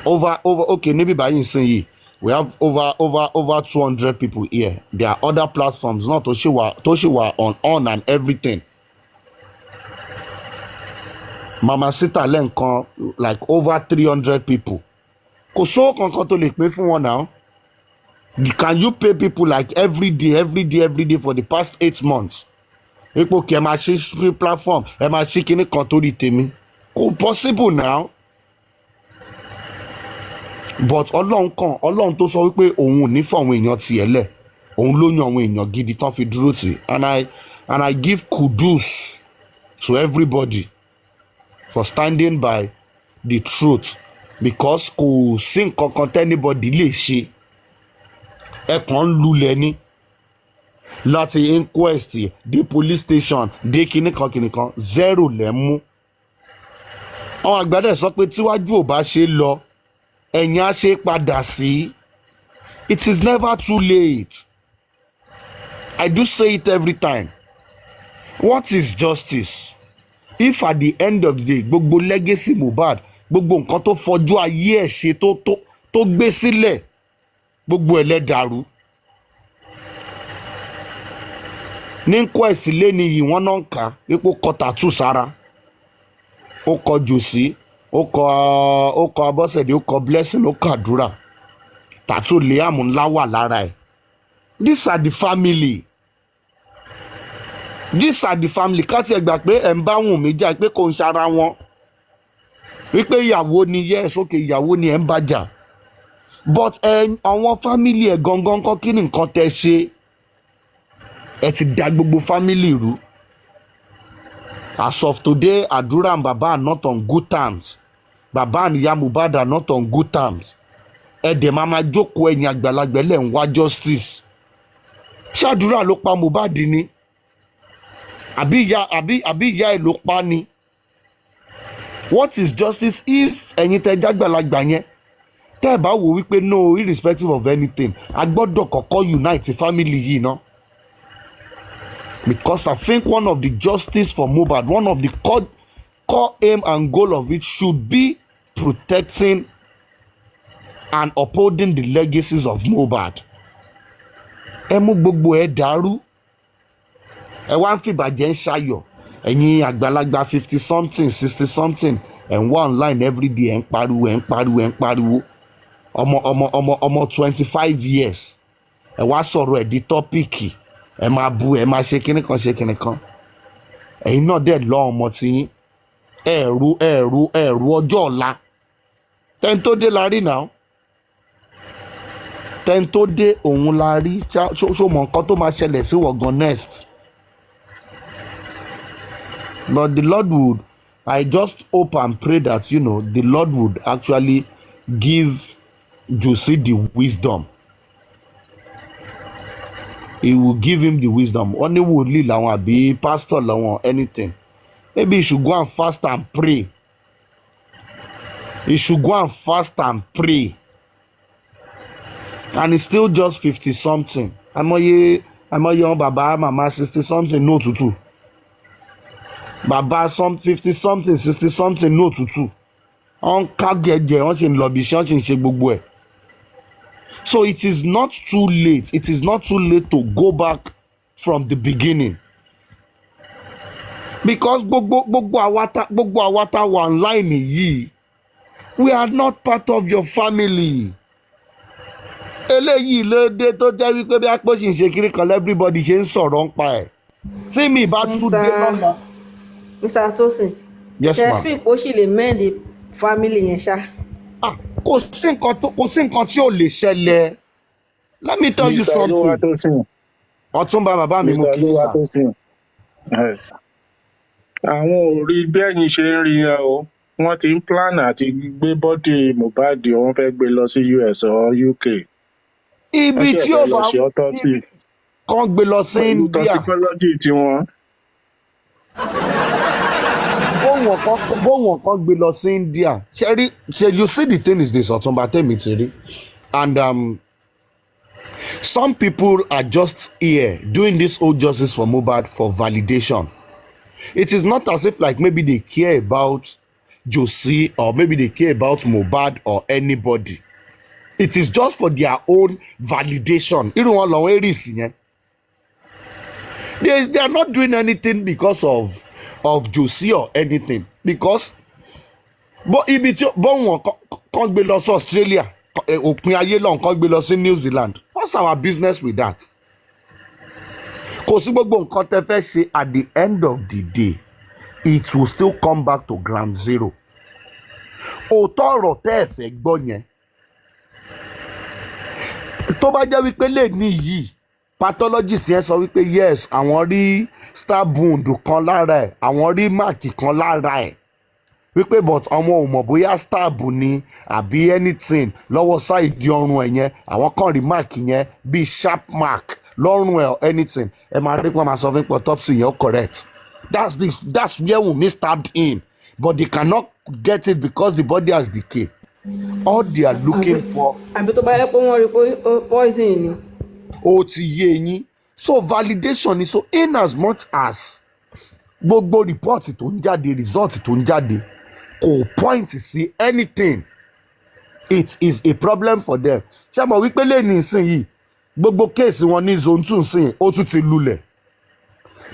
Over okay, níbi báyìí nsìn yìí we have over 200 people here. There are other platforms náà tó ṣì wà on and everything. Mama Sita lẹ́ǹkan like over 300 people. Kò sówó kankan tó lè pín fún wọn now. Can you pay people like every day for the past 8 months? Ipò kí ẹ máa ṣe free platform, ẹ máa ṣe kíní kan torí tèmi. Kò possible now. But Ọlọ́run tó sọ wípé òun ò ní fún àwọn èèyàn tiẹ̀ lẹ̀, òun ló yan àwọn èèyàn gidi tán fi dúró tì. And I give kudos to everybody for standing by the truth, because kò sí nǹkan kan tẹ́nibọ̀dì lè ṣe. Ẹ kàn ń lulẹ̀ ní láti inquest dé police station dé kìnìkan zero lẹ́ mú. Àwọn àgbàdo sọ pé tíwájú ò bá ṣe lọ ẹ̀yìn á ṣe padà sí. It is never too late. I do say it every time. What is justice? If at the end of the day gbogbo legacy Mohbad, gbogbo nǹkan tó fọjú ayé ẹ̀ ṣe tó gbé sílẹ̀, gbogbo ẹ̀ lẹ dàrú. Ní Inquest lẹ́ni yìí wọ́n náà ń kà wípé ó kọ tattoo sára, ó kọ jòsí, ó kọ Abọ́sẹ̀dé, ó kọ Blessing, ó kọ àdúrà. Tattoo Liam ńlá wà lára ẹ̀. These are the family. Káti ẹ̀ gbà pé ẹ̀ ń bá Wùnmí jà pé kò ń ṣara wọn, wípé ìyàwó ni yes okay ìyàwó ni ẹ̀ ń bá jà. But àwọn family ẹ̀ gangan kọ́ kí ni nǹkan tẹ́ ṣe? Ẹ ti da gbogbo family rú. As of today, Àdúrà and Baba are not on good terms. Baba and Ìyá Mohbad are not on good terms. Ẹ dẹ̀ máa jókòó ẹ̀yìn àgbàlagbà lẹ́ ń wá justice. Ṣé Àdúrà ló pa Mohbad ni? Àbí ìyá ẹ̀ ló pa ni? What is justice if ẹ̀yin tẹ́ jágbàlagbà yẹn tẹ́ ẹ̀ bá wò wípé no, irrespective of anything, a gbọ́dọ̀ kọ́kọ́ unite family yìí ná? Because I think one of the justice for Mohbad, one of the core aim and goal of it should be protecting and upholding the legacies of Mohbad. Ẹ mú gbogbo ẹ dàrú. Ẹ wá ń fìbàjẹ́ ń ṣayọ̀. Ẹ̀yin àgbàlagbà 50 something 60 something ẹ̀ ń wá online everyday ẹ̀ ń pariwo. Ọmọ 25 years. Ẹ wá sọ̀rọ̀ ẹ̀ di tọ́pìkì. Ẹ máa bu, ẹ máa ṣe kíní kan. Ẹ̀yin náà dẹ̀ lọ ọmọ tí yín. Ẹ̀rù ọjọ́ ọ̀la. Tẹ́ni tó dé la rí náà. Tẹ́ni tó dé òun la rí. Ṣó mọ nǹkan tó máa ṣẹlẹ̀ sí wọ̀gán next. But the Lord would, I just hope and pray that, the Lord would actually give Josie the wisdom. He will give him the wisdom. Only would lead làwọn àbí pastor làwọn anything. Maybe he should go and fast and pray. And it's still just 50 something. Àmọye bàbá màmá 60 something no tutu. Bàbá 50 something 60 something no tutu. Wọ́n ká gẹ̀gẹ̀, wọ́n ṣe ń lọ bí iṣẹ́, wọ́n ṣe ń ṣe gbogbo ẹ̀. So it is not too late. It is not too late to go back from the beginning. Because gbogbo awata wà online yìí, we are not part of your family. Eléyìí ló dé tó jẹ́ wípé bí apò ṣì ń ṣe kiri kan everybody ṣe ń sọ̀rọ̀ ń pa ẹ̀. Tí mi bá tún dé lọ́la. Mr. Tosin. Yes, ma'am. Ṣé fi kó sì lè mend family yẹn ṣá? Kò sí nǹkan tí ò lè ṣẹlẹ̀. Let me tell you something. Ọ̀túnba bàbá mi mú kí n sà. Àwọn ò rí bẹ́yìn ṣe ń rí yẹn o. Wọ́n ti ń plan àti gbé bọ́dì Mohbad, wọ́n fẹ́ gbé lọ sí US or UK. Ibi tí ó bá kàn gbé lọ sí India. Toxicology tiwọn. Bóun kan gbé lọ sí India. Ṣé you see the thing is this, Ọ̀túnba tèmi ti rí. And some people are just here doing this whole justice for Mohbad for validation. It is not as if like maybe they care about Josie or maybe they care about Mohbad or anybody. It is just for their own validation. Irú wọn lọ́wọ́ erisi yẹn. They are not doing anything because of Josie or anything. Because ibi tí wọn kàn gbé lọ sí Australia, òpin ayé lọ́n kàn gbé lọ sí New Zealand. What's our business with that? Kò sí gbogbo nǹkan tẹ́ fẹ́ ṣe at the end of the day, it will still come back to ground zero. Òótọ́ ọ̀rọ̀ tẹ́ ẹ fẹ́ gbọ́ yẹn. Tó bá jẹ́ wípé lè ní yìí, pathologist yẹn sọ wípé yes, àwọn rí stab wound kan lára ẹ̀, àwọn rí mark kan lára ẹ̀. Wípé but àwọn ò mọ̀ bóyá stab ni àbí anything lọ́wọ́ side ọrùn ẹ̀ yẹn, àwọn kan rí mark yẹn bíi sharp mark lọ́rùn ẹ̀ or anything. Ẹ máa rí pé wọ́n máa sọ fún pé autopsy yẹn correct. That's where Wunmi stabbed in, but they cannot get it because the body has decayed. All they are looking for. Àbí tó bá yẹ pé wọ́n rí pé poison ni. Ó ti yé yín. So validation ni, so in as much as gbogbo report tó ń jáde, result tó ń jáde kò point sí anything, it is a problem for them. Ṣé mo wípé lẹ́ni ìsinyìí gbogbo kéèsì wọn ní zone 2 sìn ó tún ti lulẹ̀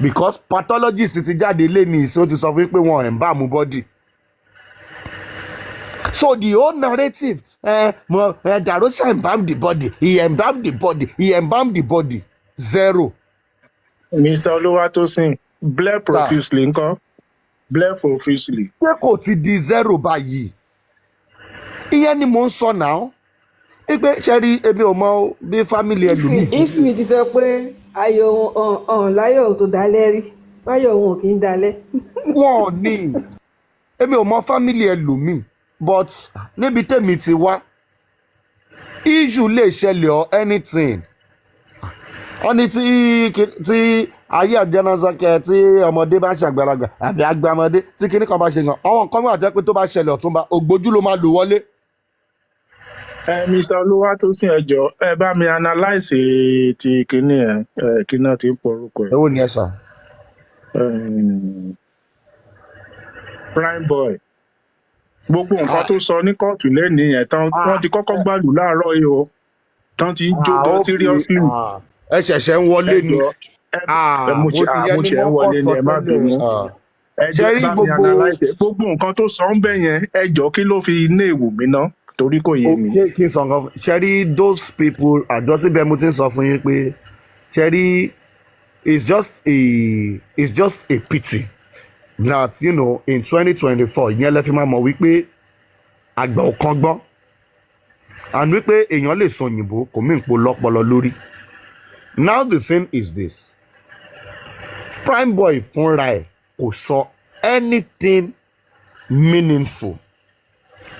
because pathologist ti jáde lẹ́ni ìsìn ó ti sọ fún pé wọn ẹ̀ ń bá mú body. So the whole narrative, Darosha embalmed the body, he embalmed the body, he embalmed the body, zero. Mr. Oluwatosin, bled profusely ńkọ́? Bled profusely. Ṣé kò ti di zero báyìí? Ìyẹn ni mò ń sọ náà. Ìgbé ṣẹ́rí èmi ò mọ bí family ẹlòmíì. If ti sọ pé ayọ̀ ọ̀hún láyọ̀ tó dalẹ̀ rí, báyọ̀ òun ò kì í dalẹ̀. Wọ́n ní èmi ò mọ family ẹlòmíì. But níbi tèmi ti wá, issue lè ṣẹlẹ̀ or anything. Wọ́n ní tí ayé àjẹnazakẹ tí ọmọdé bá ṣàgbàlagbà àbí àgbàmọdé tí kinní kan bá ṣe yàn, àwọn nǹkan mìíràn jẹ́ pé tó bá ṣẹlẹ̀ Ọ̀túnba ògbójú ló máa lò wọlé. Mr. Oluwatosin ẹ jọ̀ọ́ ẹ bá mi analyse ti kinní kí náà ti ń porúkọ ẹ̀. Èwo ni ẹ sà? Prime boy. Gbogbo nǹkan tó sọ ní kóòtù lẹ́nìí yẹn tán wọ́n ti kọ́kọ́ gbàlù láàárọ̀ yìí o tán ti ń jó gan seriously. Ẹ ṣẹ̀ṣẹ̀ ń wọlé ni. Mo ṣe ń wọlé ni ẹ má bínú. Ẹ jẹ́ bá mi analyse gbogbo nǹkan tó sọ ń bẹ̀ yẹn ẹ jọ̀ọ́ kí ló fi ní èwù mí ná torí kò yé mi. Kí n sọ nǹkan ṣẹ́rí those people àjọsí bẹ́ẹ̀ mo ti ń sọ fún yín pé ṣẹ́rí it's just a pity that you know in 2024 ìyẹn lẹ fi máa mọ̀ wípé àgbà ò kan gbọ́n and wípé èèyàn lè sọ òyìnbó kò mí nǹpo lọ́pọlọ lórí. Now the thing is this, Prime Boy fúnra ẹ̀ kò sọ anything meaningful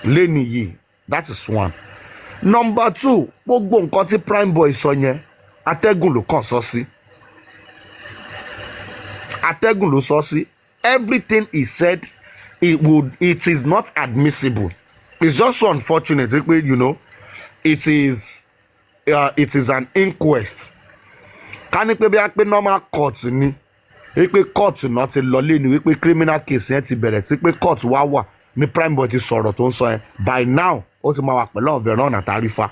lẹ́ni yìí, that is one. Number two, gbogbo nǹkan tí Prime Boy sọ yẹn atẹ́gùn ló kàn sọ sí. Atẹ́gùn ló sọ sí. Everything he said, it is not admissible. It's just so unfortunate, you know. It is an inquest. Ká ní pé bí a pé normal court ni, wípé court náà ti lọ lé ni wípé criminal case yẹn ti bẹ̀rẹ̀ sí pé court wá ní Prime Boy ti sọ̀rọ̀ tó ń sọ yẹn. By now, ó ti máa wà pẹ̀lú ọ̀vẹ̀rán àtàrífà.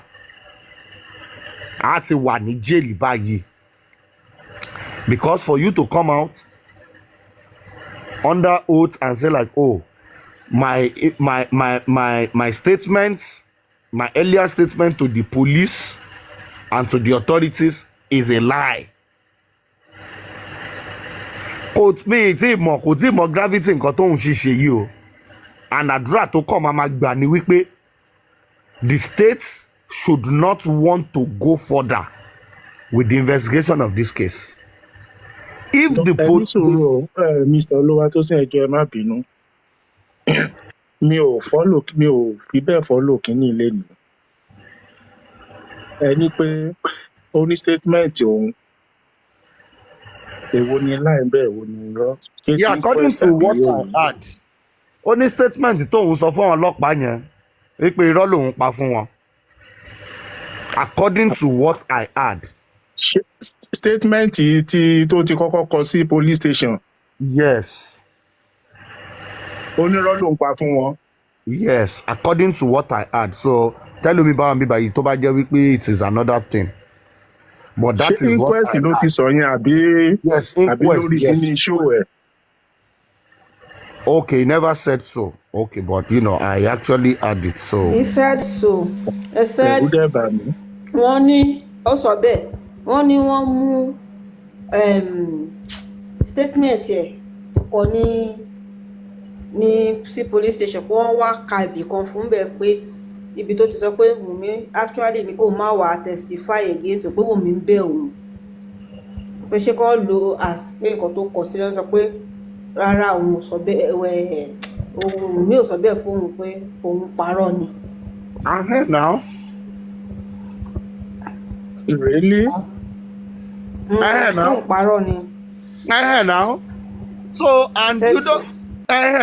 á ti wà ní jail báyìí because for you to come out under oath and say like, oh, my statements, my earlier statement to the police and to the authorities is a lie. Kò tí mọ̀ gravity nǹkan tó ń ṣiṣẹ́ yìí o, and àdúrà tó kọ̀ máa gbà ní wípé the states should not want to go further with the investigation of this case. If the police, Mr. Olúwatósìn ẹjọ́ ẹ má bínú, mi ò fi bẹ́ẹ̀ follow kíní ilé ni. Ẹni pé ó ní statement òun, èwo ni láì bẹ́ẹ̀ èwo ni irọ́. Yeah, according to what I heard, ó ní statement tóun sọ fún àwọn ọlọ́pàá yẹn wípé irọ́ lòun pa fún wọn. According to what I heard. Statement tí tó ti kọ́kọ́ kọ sí police station. Yes. Onírọ́ ló ń pa fún wọn. Yes, according to what I heard. So tell me báwọn bíbá yìí tó bá jẹ́ wípé it is another thing. But that is what I heard. Inquest ló ti sọ yẹn àbí? Yes, Inquest, lórí kíní show ẹ̀. Okay, he never said so. Okay, but you know, I actually heard it. So he said so. He said wọ́n ní ó sọ bẹ́ẹ̀, wọ́n ní wọ́n mú statement ẹ̀ kọ ní sí police station pé wọ́n wá ka ibì kan fún bẹ́ẹ̀ pé ibi tó ti sọ pé Wùmí actually ní kó má wàá testify against pé Wùmí ń bẹ̀ òun pé ṣé kọ́ lo as pé nǹkan tó kọ sílẹ̀ sọ pé rárá òun ò sọ bẹ́ẹ̀ Wùmí ò sọ bẹ́ẹ̀ fún òun pé òun parọ́ ni. I'm here now. Really? Now. Now. So and you don't.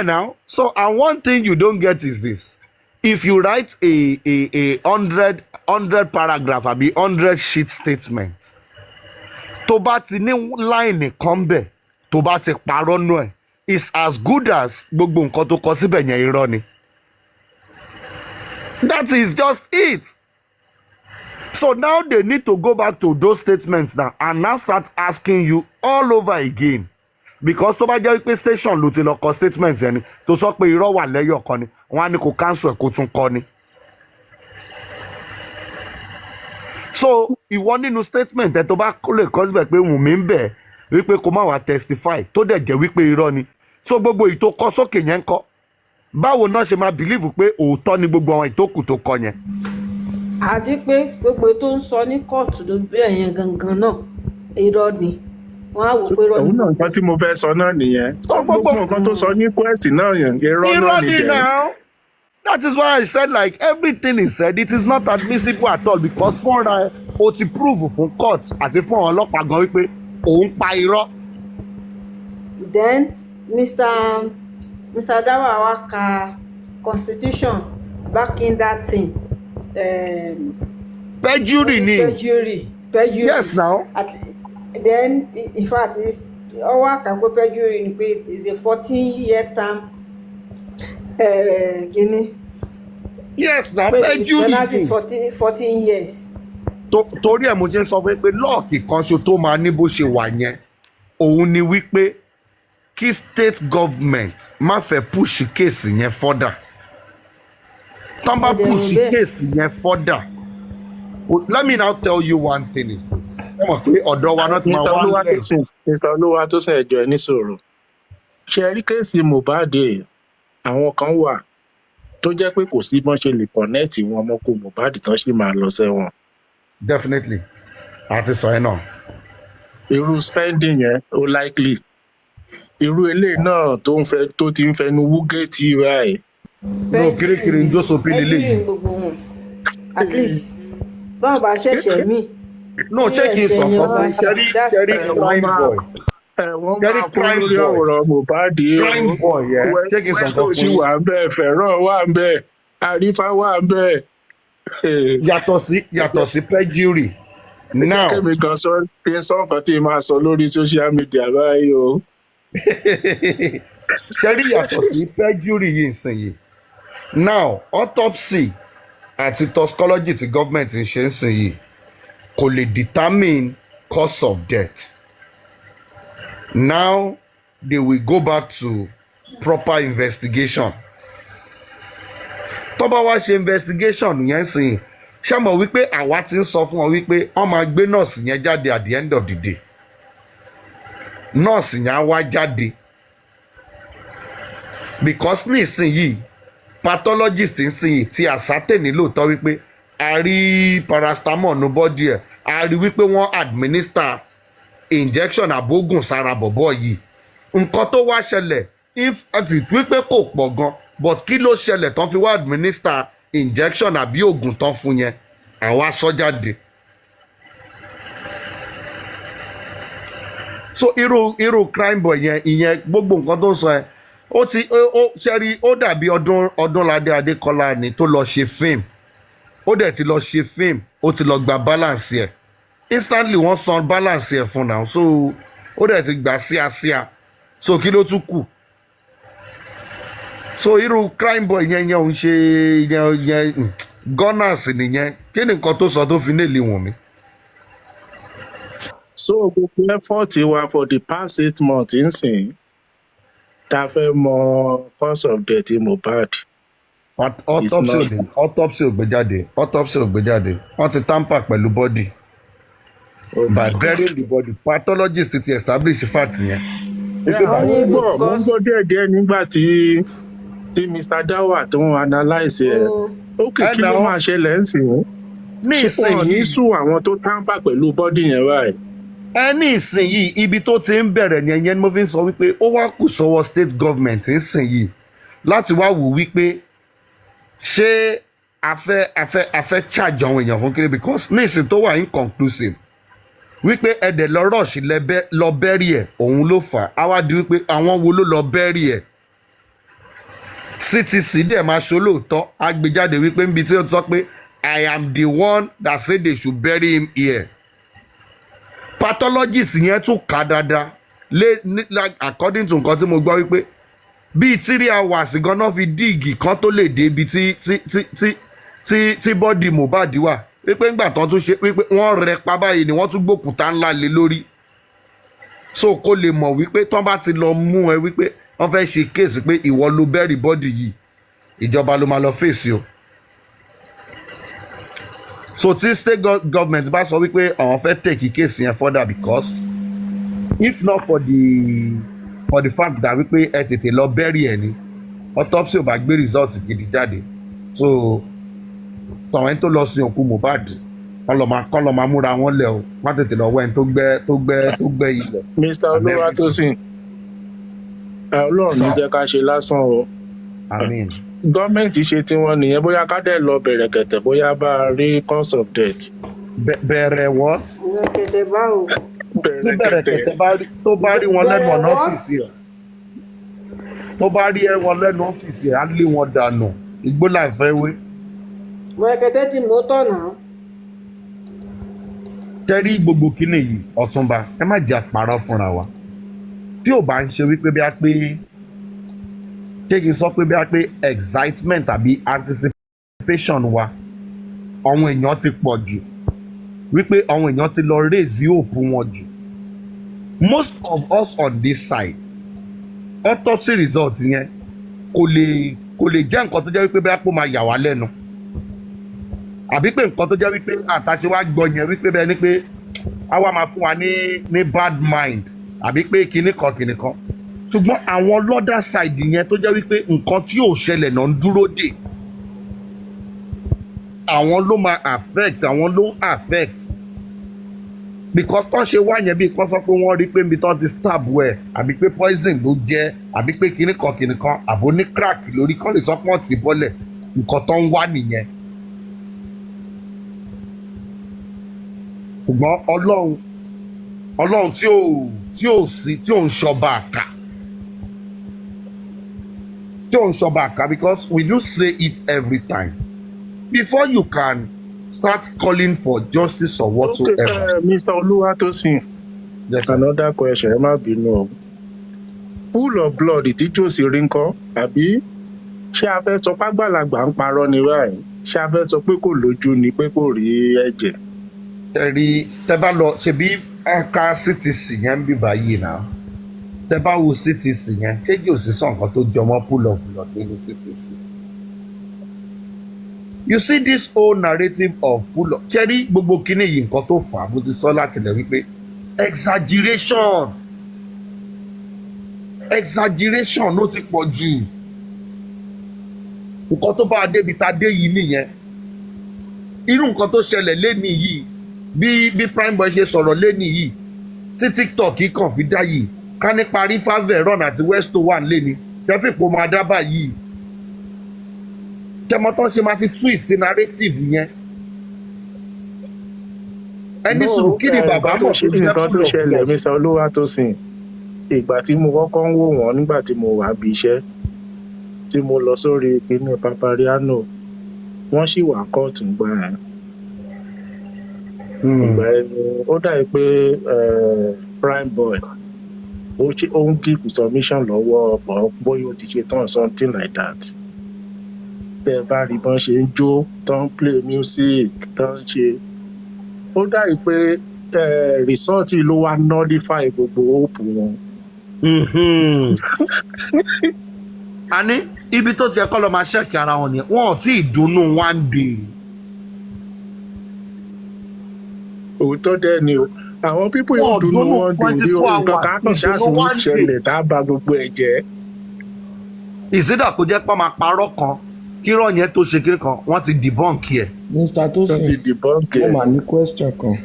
Now. So and one thing you don't get is this: if you write a 100 paragraph, or 100 sheet statement, tó bá ti ní line kan bẹ̀, tó bá ti parọ́ nù ẹ̀, is as good as gbogbo nǹkan tó kọ síbẹ̀ yẹn irọ́ ni. That is just it. So now they need to go back to those statements now and now start asking you all over again. Because tó bá jẹ́ wípé station ló ti lọ kọ statements ẹni tó sọ pé irọ́ wà lẹ́yọ̀ kan ni, wọ́n á ní kó cancel ẹ̀ kó tún kọ ni. So ìwọ nínú statement ẹ tó bá lè kọ síbẹ̀ pé Wùmí ń bẹ̀ wípé kó má wá testify tó dẹ̀ jẹ́ wípé irọ́ ni. So gbogbo èyí tó kọ sókè yẹn ń kọ́. Báwo náà ṣe máa believe pé òótọ́ ni gbogbo àwọn ìtókù tó kọ yẹn? Àti pé gbogbo tó ń sọ ní kóòtù ló bẹ́ẹ̀ yẹn gangan náà irọ́ ni. Wọ́n á wò pé irọ́ ni. Òun náà nǹkan tí mo fẹ́ sọ náà nìyẹn. Gbogbo nǹkan tó sọ ní Inquest náà yẹn irọ́ náà nìyẹn. That is why I said like everything he said it is not admissible at all because fúnra ẹ̀ o ti prove fún court àti fún àwọn ọlọ́pàá gan wípé òun pa irọ́. Then Mr. Dawa wa ka constitution backing that thing. Perjury ni. Perjury. Yes now. Then in fact it's ọwọ́ àkàkọ́ perjury ni pé is a 14-year term. Guinea. Yes now perjury ni. Penalty is 14 years. Torí ẹ̀ mo jẹ́ sọ pé lọ́ọ̀kì kan ṣo tó máa ní bó ṣe wà yẹn òun ni wípé kí state government má fẹ́ push case yẹn further. Tán bá push case yẹn further. Let me now tell you one thing is this. Ẹ mọ̀ pé ọ̀dọ́ wa náà ti máa wá lẹ́yìn. Mr. Olúwatósìn ẹjọ́ ẹ ní sọ̀rọ̀. Ṣé rí kéèsì Mohbad àwọn kan wà tó jẹ́ pé kò sí bọ́n ṣe lè connect wọn mọ́ kó Mohbad tán ṣì máa lọ sẹ́wọ̀n. Definitely. Àti sọ ẹ náà. Irú spending yẹn ó likely. Irú eléyìí náà tó ti ń fẹnu wú géètì báyìí. No kirikiri ń jó sopin lélẹ́yìí. At least báwo bá ṣẹ̀ṣẹ̀ mí. No check it on Jerry crime boy. Wọ́n máa fún lórí ọ̀rọ̀ Mohbad crime boy check it on Wẹ́stò sì wà ń bẹ̀, Fẹ̀ràn wà ń bẹ̀, Àrífà wà ń bẹ̀. Yàtọ̀ sí perjury. Now Kẹ́mi kan sọ pé sọ́ọ̀kan tí máa sọ lórí social media báyìí o. Ṣẹ́rí yàtọ̀ sí perjury yìí nsìnyí. Now autopsy àti toxicology tí government ń ṣe nsìnyí kò lè determine cause of death. Now they will go back to proper investigation. Tó bá wá ṣe investigation yẹn sìn ṣé mọ̀ wípé àwa ti ń sọ fún wọn wípé wọ́n máa gbé nọ́ọ̀sì yẹn jáde at the end of the day. Nọ́ọ̀sì yẹn á wá jáde because nísìnyìí pathologist nísìnyìí ti ascertain lóòótọ́ wípé a rí paracetamol ní bọ́dì ẹ̀ a rí wípé wọ́n administer injection àbógùn sára bọ̀bọ̀ yìí. Nǹkan tó wá ṣẹlẹ̀ if àti wípé kò pọ̀ gan but kí ló ṣẹlẹ̀ tán fi wá administer injection àbí oògùn tán fún yẹn àwa sọ jáde. So irú crime boy yẹn ìyẹn gbogbo nǹkan tó ń sọ ẹ ó ti ó ṣẹ́rí ó dàbí Ọdúnládé Adékọ́lá ni tó lọ ṣe fíìmù ó dẹ̀ ti lọ ṣe fíìmù ó ti lọ gba balance ẹ̀ instantly wọ́n san balance ẹ̀ fún náà so ó dẹ̀ ti gbà síasíà so kí ló tún kù. So irú crime boy yẹn ò ń ṣe yẹn gunners nìyẹn kí ni nǹkan tó sọ tó fi nílì wọ̀n mi. So gbogbo effort wa for the past 8 months ń sìn tá a fẹ́ mọ cause of death Mohbad. autopsy ò gbé jáde wọ́n ti tamper pẹ̀lú body by burying the body pathologist ti establish fact yẹn. mo ń gbọ́ díẹ̀díẹ̀ nígbà tí Mr. Dawa tó ń analyse ẹ̀ ó kì kí ló máa ṣẹlẹ̀ ń sìn ṣé wọn ní sùn àwọn tó tamper pẹ̀lú body yẹn báyìí. Ẹni ìsinyìí ibi tó ti ń bẹ̀rẹ̀ ni ẹ̀yẹn mo fi ń sọ wípé ó wá kù sọ́wọ́ state government ìsinyìí láti wá wò wípé ṣé a fẹ́ charge àwọn èèyàn fún kiri because ní ìsìn tó wà inconclusive wípé ẹ̀dẹ̀ lọ rush lọ bẹ́rì ẹ̀ òun ló fà á wá di wípé àwọn wo ló lọ bẹ́rì ẹ̀ CTC dẹ̀ máa ṣolóòótọ́ á gbé jáde wípé níbi tí ó sọ pé I am the one that said they should bury him here. Pathologist yẹn tún kà dáadáa according to nǹkan tí mo gbọ́ wípé bíi 3 hours gan-an fi díìgì kan tó lè dé ibi tí bọ́dì Mohbad wà wípé ńgbà tán tún ṣe wípé wọ́n rẹ pa báyìí ni wọ́n tún gbòkúta ńlá lé lórí so kó lè mọ̀ wípé tán bá ti lọ mú ẹ wípé wọ́n fẹ́ ṣe kéèsì pé ìwọ ló bẹ́rì bọ́dì yìí ìjọba ló máa lọ fèsì o. So tí state government bá sọ wípé àwọn fẹ́ take case yẹn further because if not for the fact that wípé ẹ tètè lọ bury ẹ ní autopsy ò bá gbé result gidi jáde so àwọn ẹni tó lọ sin òkú Mohbad kọ́ lọ máa múra wọn lẹ̀ o má tètè lọ wẹ́n tó gbẹ́ ilẹ̀. Mr. Olúwatósìn Ọlọ́run ní jẹ́ ká ṣe lásán o. Àmín. Gọ́ọ̀mẹ̀ntì ṣe tiwọn nìyẹn bóyá ká dẹ̀ lọ bẹ̀rẹ̀ kẹ̀tẹ̀ bóyá bá a rí cause of death. Bẹ̀rẹ̀ what? kẹ̀tẹ̀ báwo. bẹ̀rẹ̀ kẹ̀tẹ̀ tó bá rí wọn lẹ́nu ọ̀nà ọ́fíìsì ẹ̀ tó bá rí wọn lẹ́nu ọ́fíìsì ẹ̀ á lé wọn dànù igbó láìfẹ́ wé. bẹ̀rẹ̀ kẹ̀tẹ̀ tí mo tọ̀ náà. tẹ́rí gbogbo kíní yìí Ọ̀túnba ẹ má jẹ́ àpárọ̀ fúnra wa tí ò bá ń ṣe wípé bí a pé ṣé kí n sọ pé bí a pé excitement tàbí anticipation wa àwọn èèyàn ti pọ̀ jù wípé àwọn èèyàn ti lọ raise hope wọn jù. Most of us on this side autopsy result yẹn kò lè jẹ́ nǹkan tó jẹ́ wípé bí a pò máa yà wá lẹ́nu àbí pé nǹkan tó jẹ́ wípé àtàṣe wa gbọ́ yẹn wípé bẹ́ẹ̀ ni pé àwa máa fún wa ní bad mind àbí pé kinní kan ṣùgbọ́n àwọn lọ́dà side yẹn tó jẹ́ wípé nǹkan tí ò ṣẹlẹ̀ náà ń dúró dè àwọn ló máa affect because tán ṣe wá yẹn bí kán sọ pé wọ́n rí pé níbi tán ti stab ẹ̀ àbí pé poison ló jẹ́ àbí pé kinní kan àbó ní crack lórí kán lè sọ pé wọ́n ti bọ́lẹ̀ nǹkan tó ń wá nìyẹn. ṣùgbọ́n ọlọ́run tí ò ń ṣọba àká because we do say it every time before you can start calling for justice or whatsoever. Okay, Mr. Olúwatósìn, yes, another question ẹ má bínú o. Pool of blood tí jòsì rí ńkọ́ àbí ṣé a fẹ́ sọ págbàlagbà ń parọ́ ni báyìí ṣé a fẹ́ sọ pé kò lójú ni pé kò rí ẹ̀jẹ̀. Tẹ́rí tẹ́ bá lọ ṣebí ẹ̀ka CTC yẹn ń bì báyìí náà. Tẹ́ bá wo CTC yẹn ṣé yóò sì sọ nǹkan tó jọmọ́ pull-up nínú CTC. You see this whole narrative of pull-up. Tẹ́rí gbogbo kíní yìí nǹkan tó fà á mo ti sọ láti lẹ̀ wípé exaggeration ló ti pọ̀ jù. Nǹkan tó bá a débi ta dé yìí nìyẹn. Irú nǹkan tó ṣẹlẹ̀ lénìí yìí bí prime boy ṣe sọ̀rọ̀ lénìí yìí tí tiktok kàn fi dá yìí ká ní parí faveron àti westo wà léni ṣẹ́fìpò máa dábàá yìí tẹmọtán ṣe máa ti twist narrative yẹn ẹni sùúrù kí ni bàbá mọ̀ tó jẹ́ nǹkan tó ṣẹlẹ̀ Mr. Olúwatósìn ìgbà tí mo kọ́kọ́ ń wò wọ́n nígbà tí mo wà bí iṣẹ́ tí mo lọ sórí kíní Papariano wọ́n sì wà kóòtù gbà ẹ́ ìgbà ẹni ó dàbí pé prime boy ó ń give submission lọ́wọ́ ọ̀pọ̀ bóyá ó ti ṣe tán something like that tẹ́ ẹ bá rí bọ́n ṣe ń jó tán play music tán ṣe ó dàbí pé result ló wá nullify gbogbo hope wọn. a ní ibi tó ti ẹ̀kọ́ lọ máa ṣẹ́ẹ̀kì ara wọn nìyẹn wọn ò tí ì dunnú one day. òótọ́ dẹ́ ni o àwọn pípọ̀ yóò dunnú one day ní nǹkan káàkiri ṣáàtúnú ṣẹlẹ̀ tá a ba gbogbo ẹ̀ jẹ́. ìsídà kò jẹ́ pọ́n máa parọ́ kan kí irọ́ yẹn tó ṣe kiri kan wọ́n ti debunk ẹ̀. Mr. Tosin mo mà ní question kan.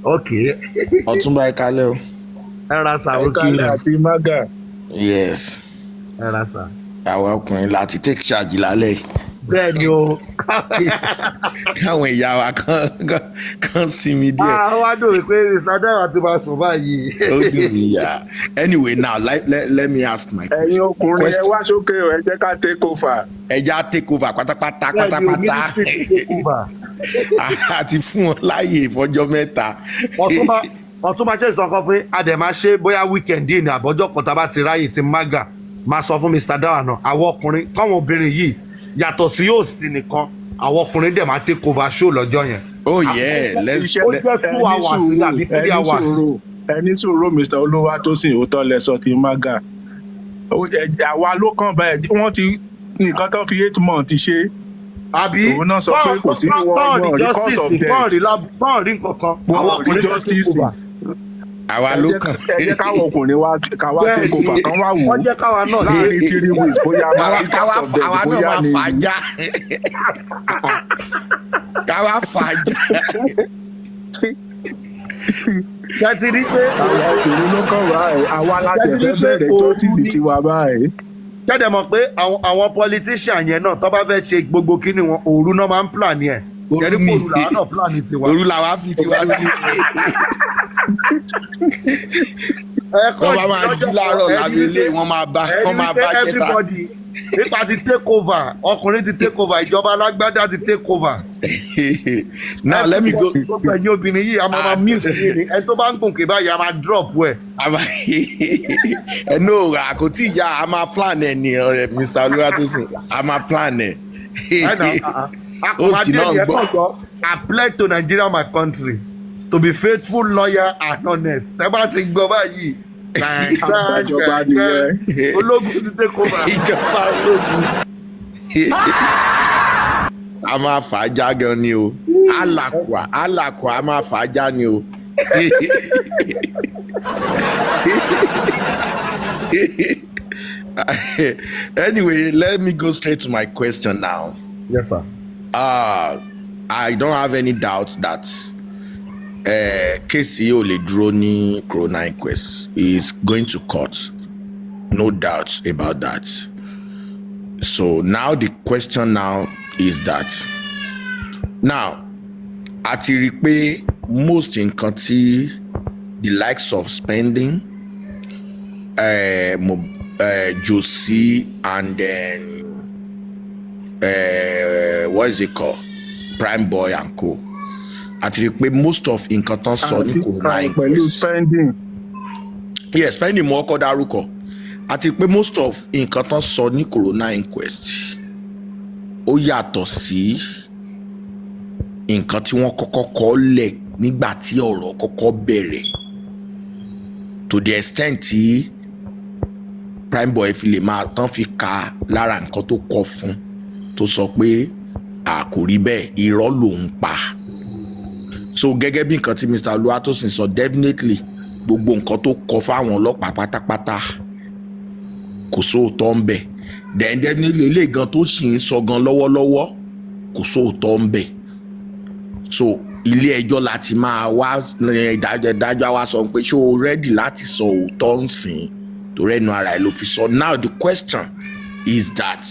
Ok. Ọ̀túnba Ẹ̀kalẹ́ o. ẹ ra sa òkè Ẹ̀kalẹ́ àti maga. Yes. ẹ ra sa. àwa ọkùnrin láti take charge lálẹ́. bẹ́ẹ̀ ni o. káwọn ìyá wa kan sinmi díẹ̀. wá dùn pé Mr. Dawa ti máa sùn báyìí. ó dùn mí yá. Anyway now let me ask my question. ẹ̀yin ọkùnrin ẹ wá sókè ẹ jẹ́ ká take over. ẹ já take over pátápátá. àti fún wọn láàyè ìfọjọ́ mẹ́ta. ọtún máa ṣe ìsọkọ fún adẹ máa ṣe bóyá weekend ní àbọ̀jọ́ kan tá a bá ti ráyè ti maga máa sọ fún Mr. Dawa náà àwọn ọkùnrin káwọn obìnrin yìí yàtọ̀ sí host nìkan àwọn ọkùnrin dẹ̀ máa take over show lọ́jọ́ yẹn. Oh yeah, let's. ó jẹ́ 2 hours àbí 3 hours. ẹni sùúrù Mr. Olúwatósìn òótọ́ lẹ́sọ̀ ti maga àwa ló kàn báyìí wọ́n ti nǹkan tó fi 8 months ṣe. àbí òun náà sọ pé kò sí wọ́n rí cause of death. bọ́ọ̀rì nǹkankan àwọn ọkùnrin justice. àwa ló kàn. ẹ jẹ́ káwọn ọkùnrin wa káwa take over kan wá wò. wọ́n jẹ́ káwa náà láàrin 3 weeks bóyá máa rí cause of death bóyá ni. káwa fàájà. ṣe rí pé àwọn ọkùnrin ló kàn wá ẹ̀ àwa láti ẹ̀fẹ́ bẹ̀rẹ̀ justice tiwa báyìí. kẹ́dẹ̀ mọ̀ pé àwọn politician yẹn náà tó bá fẹ́ ṣe gbogbo kíní wọn òru náà máa ń plan yẹn. òru ni òru làwọn náà plan tiwa. òru làwa fi tiwa sí. wọ́n bá máa jí láàárọ̀ lábẹ́lé wọ́n máa bá ṣẹ́ta. nípa ti take over ọkùnrin ti take over ìjọba alágbádá ti take over. now let me go. gbogbo ẹ̀yin obìnrin yìí a máa mute yìí ẹ tó bá ń gòkè báyìí a máa drop ẹ̀. ẹ no àkótí ìyá a máa plan ẹ ní Mr. Olúwatósìn a máa plan ẹ. host náà gbọ́. I pledge to Nigeria my country to be faithful, loyal and honest. Tẹ́ bá ti gbọ́ báyìí. ìjọba nìyẹn. ológun ti take over. ìjọba ológun. a máa fà á já gan ni o alakwa a máa fà á já ni o. Anyway, let me go straight to my question now. Yes, sir. I don't have any doubt that KC ò lè dúró ní Corona Inquest is going to court. No doubt about that. So now the question now is that now a ti rí pé most nǹkan tí the likes of spending Josie and then what is it called Prime Boy and Co. A ti rí pé most of nǹkan tán sọ ní Corona Inquest. pẹ̀lú spending. Yes, spending mo kọ́ dárúkọ. A ti rí pé most of nǹkan tán sọ ní Corona Inquest ó yàtọ̀ sí nǹkan tí wọ́n kọ́kọ́ kọ́ lẹ̀ nígbà tí ọ̀rọ̀ kọ́kọ́ bẹ̀rẹ̀, to the extent tí Primeboy fi lè máa tán fi ka lára nǹkan tó kọ fún tó sọ pé kò rí bẹ́ẹ̀, irọ́ lòun pa. So gẹ́gẹ́ bí nǹkan tí Mr. Oluwatosin sọ, definitely gbogbo nǹkan tó kọ fáwọn ọlọ́pàá pátápátá kò sóòótọ́ ń bẹ̀. Then definitely eléyìí gan tó sì ń sọ gan lọ́wọ́lọ́wọ́ kò sóòótọ́ ń bẹ̀. So ilé ẹjọ́ láti máa wá ìdájọ́ wa sọ pé ṣé o ready láti sọ òótọ́ ń sìn torí ẹnu ara ẹ ló fi sọ. Now the question is that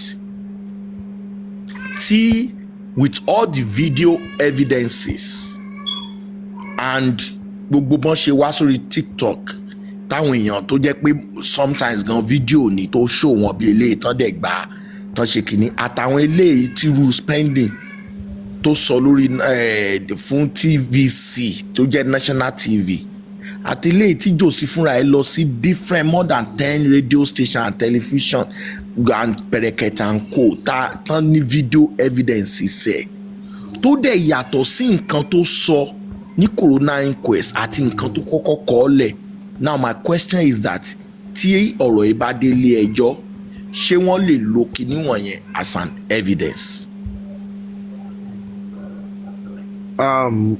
with all the video evidences and gbogbo bọ́n ṣe wá sórí TikTok táwọn èèyàn tó jẹ́ pé sometimes gan fídíò ní tó show wọn bí eléyìí tán dẹ̀ gbà tán ṣe kìíní, àtàwọn eléyìí tí ru spending tó sọ lórí fún TVC tó jẹ́ national TV, àti eléyìí tí jòsí fúnra ẹ lọ sí different more than 10 radio station and television and pẹ̀rẹ̀kẹ̀tà and co tán ní video evidences ẹ̀ tó dẹ̀ yàtọ̀ sí nǹkan tó sọ ní corona inquest àti nǹkan tó kọ́kọ́ kọ́ lẹ̀. Now my question is that tí ọ̀rọ̀ yìí bá dé ilé ẹjọ́ ṣé wọ́n lè lo kinní wọ̀nyẹn as an evidence?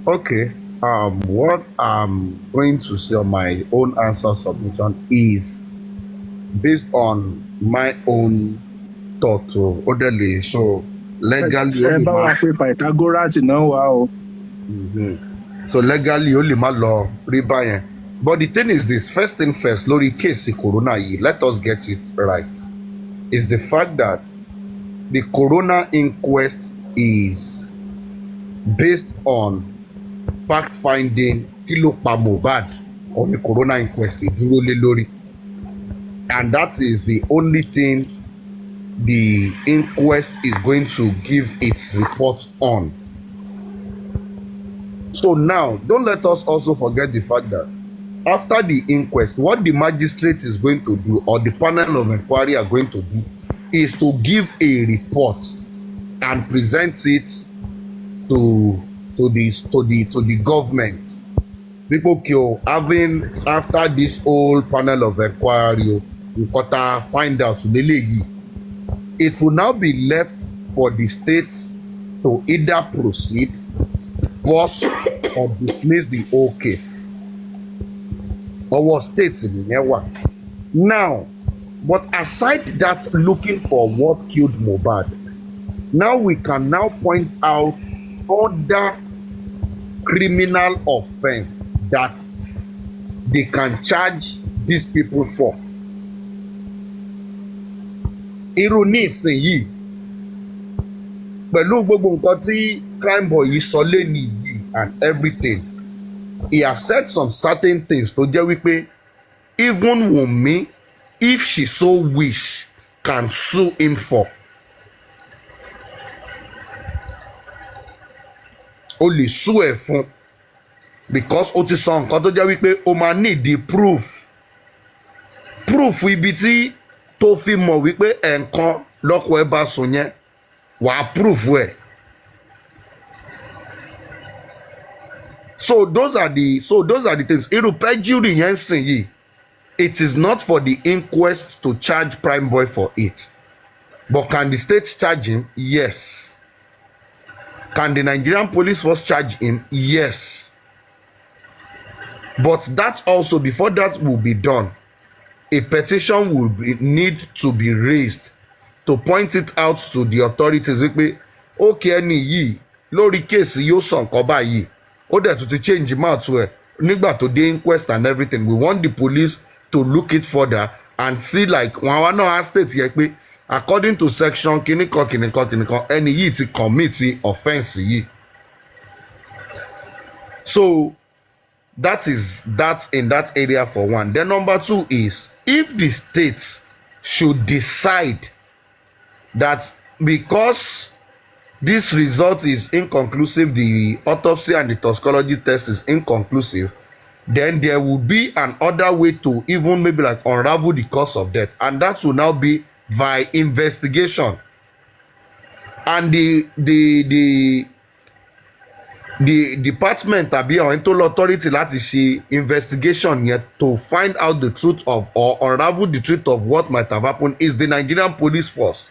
Okay. What I'm going to say on my own answer submission is based on my own thought of Odele. So legally, Pythagoras náà wà o. So legally only má lọ rí báyẹn. But the thing is this, first thing first, lórí case corona yìí, let us get it right, is the fact that the corona inquest is based on fact finding kí ló pa Mohbad on the corona inquest dúró lé lórí, and that is the only thing the inquest is going to give its report on. So now don't let us also forget the fact that after the inquest, what the magistrate is going to do, or the panel of inquiry are going to do, is to give a report and present it to the government. People having after this whole panel of inquiry, we gotta find out it will now be left for the states to either proceed, pause, or dismiss the whole case. Our states in Yewa. Now, but aside that, looking for what killed Mohbad, now we can now point out other criminal offense that they can charge these people for. Irú ní ìsinyìí pẹ̀lú gbogbo nǹkan tí Primeboy yìí sọ lẹ́nu yìí and everything, he has said some certain things tó jẹ́ wípé even Wunmi, if she so wish, can sue him for. O lè sue ẹ̀ fún because o ti sọ nǹkan tó jẹ́ wípé o máa need the proof ibi tí tó fi mọ̀ wípé ẹ̀ǹkan lọ́kọ̀ ẹ bá sùn yẹn wàá proof ẹ̀. So those are the things. Irú perjury yẹn sìn yìí, it is not for the inquest to charge Primeboy for it, but can the state charge him? Yes. Can the Nigerian police force charge him? Yes. But that also, before that will be done, a petition will need to be raised to point it out to the authorities. Okay, ẹni yìí lórí case yóò sàn kọ́ báyìí, ó dẹ̀ tún ti change mouth ẹ̀ nígbà tó dé inquest and everything. We want the police to look it further and see like wọn wá náà á state yẹ pé according to section kìnìkan ẹni yìí ti commit offence yìí. So that is that in that area for one. Then number two is, if the state should decide that because this result is inconclusive, the autopsy and the toxicology test is inconclusive, then there will be an other way to even maybe like unravel the cause of death, and that will now be via investigation. And the the department tàbí àwọn tó lọ authority láti ṣe investigation yẹn to find out the truth of or unravel the truth of what might have happened is the Nigerian police force.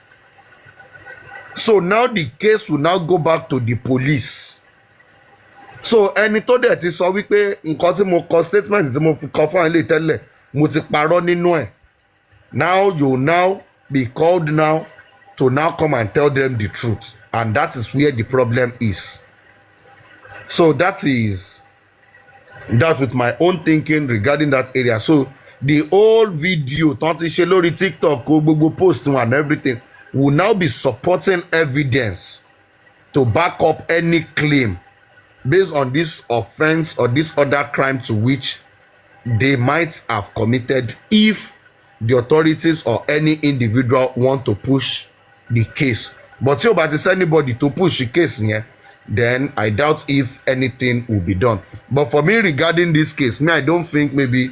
So now the case will now go back to the police. So ẹni tó dẹ̀ ti sọ wípé nǹkan tí mo kọ statement tí mo fi kọ fún ilé tẹ́lẹ̀ mo ti parọ́ nínú ẹ̀. Now you now be called now to now come and tell them the truth, and that is where the problem is. So that with my own thinking regarding that area. So the whole video tán ti ṣe lórí TikTok gbogbo post and everything will now be supporting evidence to back up any claim based on this offense or this other crime to which they might have committed if the authorities or any individual want to push the case. But tí o bá ti send anybody to push the case yẹn, then I doubt if anything will be done. But for me regarding this case, I don't think maybe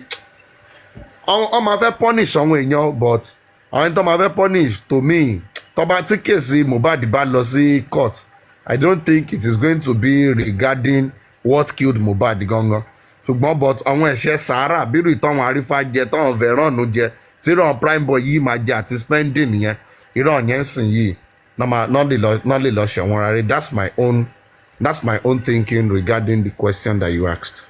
I'm máa punish àwọn èèyàn, but àwọn tó máa fẹ́ punish to me tó bá tí kéèsì Mohbad bá lọ sí court, I don't think it is going to be regarding what killed Mohbad gangan. Ṣùgbọ́n but àwọn ẹ̀ṣẹ̀ sàárà bírù ìtọ́wọ̀n àrífà jẹ tọ́wọ̀n Veronu jẹ tí ìrọ̀ prime boy yìí máa jẹ àti spending yẹn ìrọ̀ yẹn sìn yìí náà lè lọ ṣẹ̀wọ̀n rárẹ̀. That's my own thinking regarding the question that you asked.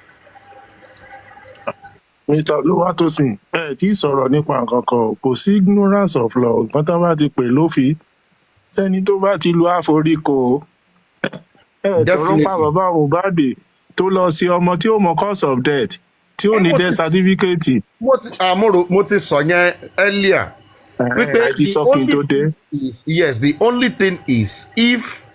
Mr. Olúwatósìn, tí sọ̀rọ̀ nípa nǹkan kan kò sí ignorance of law. Nǹkan tó bá ti pè lófin, ẹni tó bá ti lu àforíkò. Sọ̀rọ̀ pa bàbá Mohbad tó lọ sí ọmọ tí ó mọ cause of death tí ó ní death certificate. Mo ti sọ yẹn earlier. The only thing is if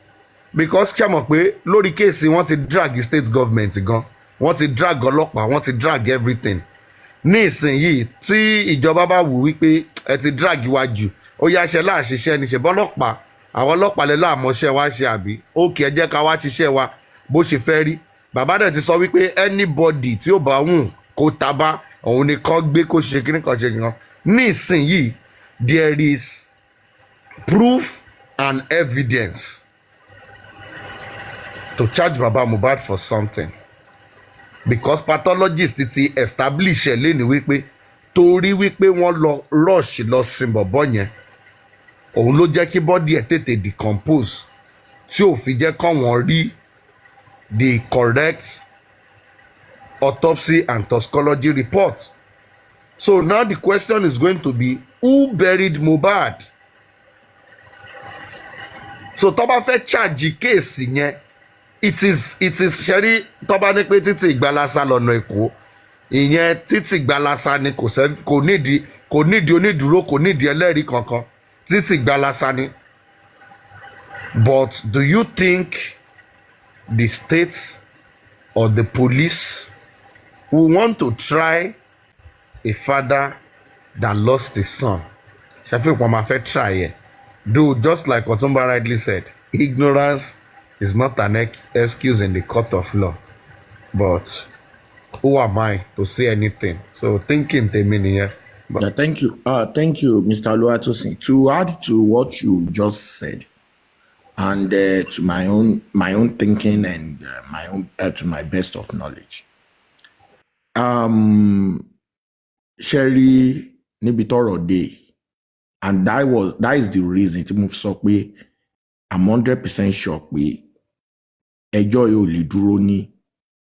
because kí a mọ̀ pé lórí kéèsì wọ́n ti drag state government gan, wọ́n ti drag ọlọ́pàá, wọ́n ti drag everything. Ní ìsinyìí tí ìjọba bá wù wípé ẹ ti drag wa jù, ó yá ṣe láàṣiṣẹ́ ní ṣe bọ́lọ́pàá, àwọn ọlọ́pàá lè láàmọ́ṣẹ́ wa ṣe àbí ókè ẹ jẹ́ ká wá ṣiṣẹ́ wa bó ṣe fẹ́ rí. Bàbá dẹ̀ ti sọ wípé anybody tí ó bá wù kó tábà òun ni kán gbé kó ṣe kíní kan ṣe kíní kan. Ní ìsinyìí there is proof and evidence to charge Baba Mohbad for something, because pathologists ti establish ẹ̀ lẹ́nu wípé torí wípé wọ́n lọ rush lọ sin bọ̀bọ̀ yẹn òun ló jẹ́ kí bọ́dì ẹ̀ tètè decompose tí ò fi jẹ́ kán wọ́n rí the correct autopsy and toxicology report. So now the question is going to be who buried Mohbad? So tó bá fẹ́ charge case yẹn it is ṣẹ́rí tó bá ní pé títí ìgbàlásà lọ́nà Èkó ìyẹn títí ìgbàlásà ni kò nídìí onídùúró kò nídìí ẹlẹ́rìí kankan títí ìgbàlásà ni. But do you think the state or the police will want to try a father that lost his son? Shafiq Wamafe try it. Though, just like Otumba rightly said, ignorance is not an excuse in the court of law. But who am I to say anything? So thinking the meaning here. Yeah, thank you. Thank you, Mr. Oluwatosin. To add to what you just said, and to my own thinking and my own to my best of knowledge. Sherry Nibitoro Day. And that is the reason to move so pé I'm 100% sure pé ẹjọ́ yóò lè dúró ní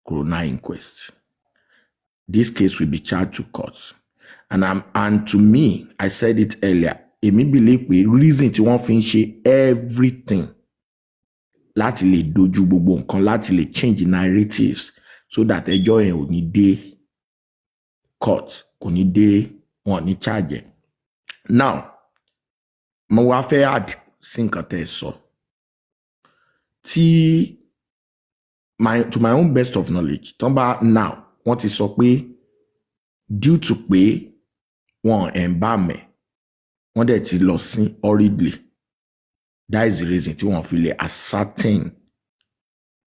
Corona Inquest. This case will be charged to court. And to me, I said it earlier, èmi believe pé reason tí wọ́n fi ń ṣe everything láti lè dojú gbogbo nǹkan, láti lè change narratives so that ẹjọ́ yẹn ò ní dé court, kò ní dé wọn ní charge. Now, mo wá fẹ́ add sí nǹkan tẹ́ ẹ sọ. To my own best of knowledge, tán bá now wọ́n ti sọ pé due to pé wọ́n embalm ẹ̀, wọ́n dẹ̀ ti lọ sí hurriedly. That is the reason tí wọ́n fi lè ascertain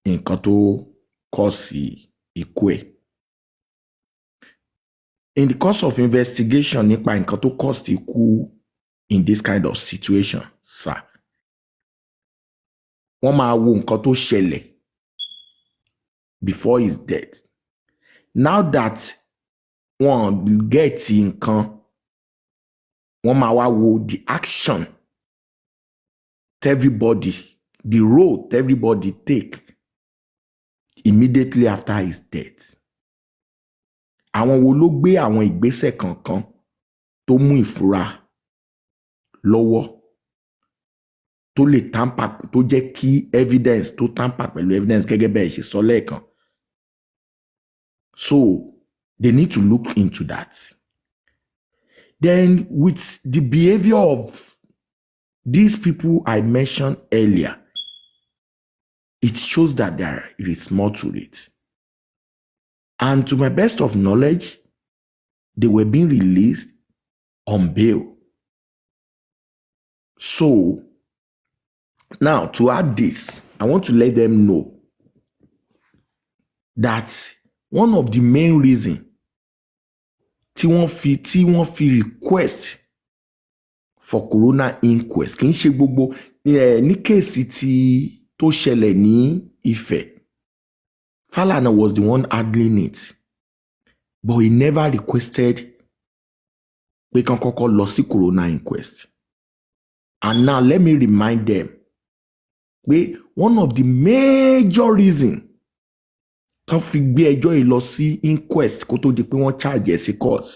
nǹkan tó cause ikú ẹ̀. In the course of investigation nípa nǹkan tó cause ikú in this kind of situation, sir, wọ́n máa wo nǹkan tó ṣẹlẹ̀ before his death. Now that one get nǹkan, one máa wá wo the action to everybody, the road everybody take immediately after his death. Àwọn wo ló gbé àwọn ìgbésẹ̀ kankan tó mú ìfura lọ́wọ́ tó lè tamper tó jẹ́ kí evidence tó tamper pẹ̀lú evidence gẹ́gẹ́ bẹ́ẹ̀ ṣe sọ lẹ́ẹ̀kan. So they need to look into that. Then with the behavior of these people I mentioned earlier, it shows that there is more to it. And to my best of knowledge, they were being released on bail. So now to add this, I want to let them know that one of the main reasons tí wọ́n fi request for coroner inquest kì í ṣe gbogbo ní kéèsì tó ṣẹlẹ̀ ní Ifẹ̀. Falana was the one handling it, but he never requested pé kán kọ́kọ́ lọ sí coroner inquest. And now let me remind them pé one of the major reasons tán fi gbé ẹjọ́ yìí lọ sí inquest kó tó di pé wọ́n charge ẹ̀ sí court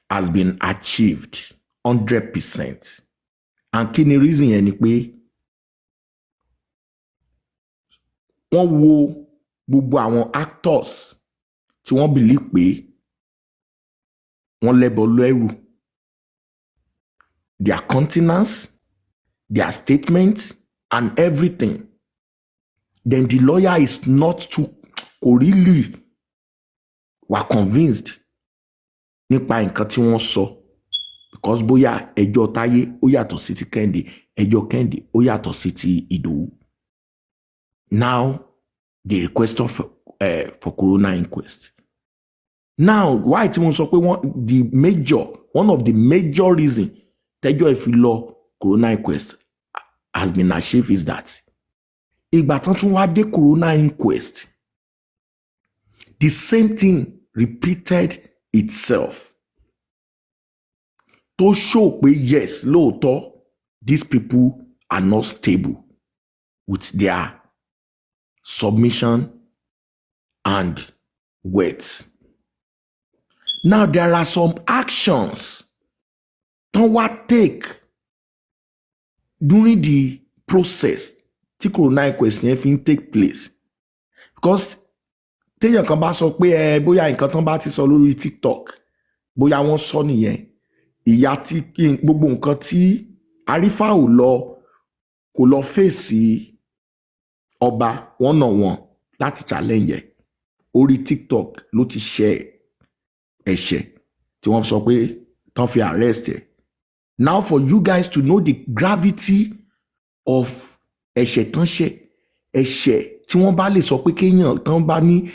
has been achieved 100%. And kí ni reason yẹn ni pé wọ́n wo gbogbo àwọn actors tí wọ́n believe pé wọ́n lẹ́bọ lẹ́rù, their countenance, their statements and everything. Then the lawyer is not too really were convinced nípa nǹkan tí wọ́n sọ, because bóyá ẹjọ́ Táyé ó yàtọ̀ sí ti Kẹ́hìndé, ẹjọ́ Kẹ́hìndé ó yàtọ̀ sí ti Ìdòwú. Now they request for coroner inquest. Now why tí mo sọ pé one of the major reasons tẹ́jọ́ ìfi lọ coroner inquest has been achieved is that ìgbà tán tún wá dé coroner inquest, the same thing repeated itself to show pé yes, lóòótọ́ these people are not stable with their submission and words. Now there are some actions tán wá take during the process tí coroner inquest yẹn fi ń take place, because téèyàn kan bá sọ pé bóyá nǹkan tán bá ti sọ lórí TikTok bóyá wọ́n sọ nìyẹn, ìyá tí gbogbo nǹkan tí Arífà kò lọ fèsì ọba one-on-one láti challenge ẹ̀, orí TikTok ló ti ṣe ẹ̀ṣẹ̀ tí wọ́n sọ pé tán fi arrest ẹ̀. Now for you guys to know the gravity of ẹ̀ṣẹ̀ tán ṣe, ẹ̀ṣẹ̀ tí wọ́n bá lè sọ pé kéèyàn tán bá ní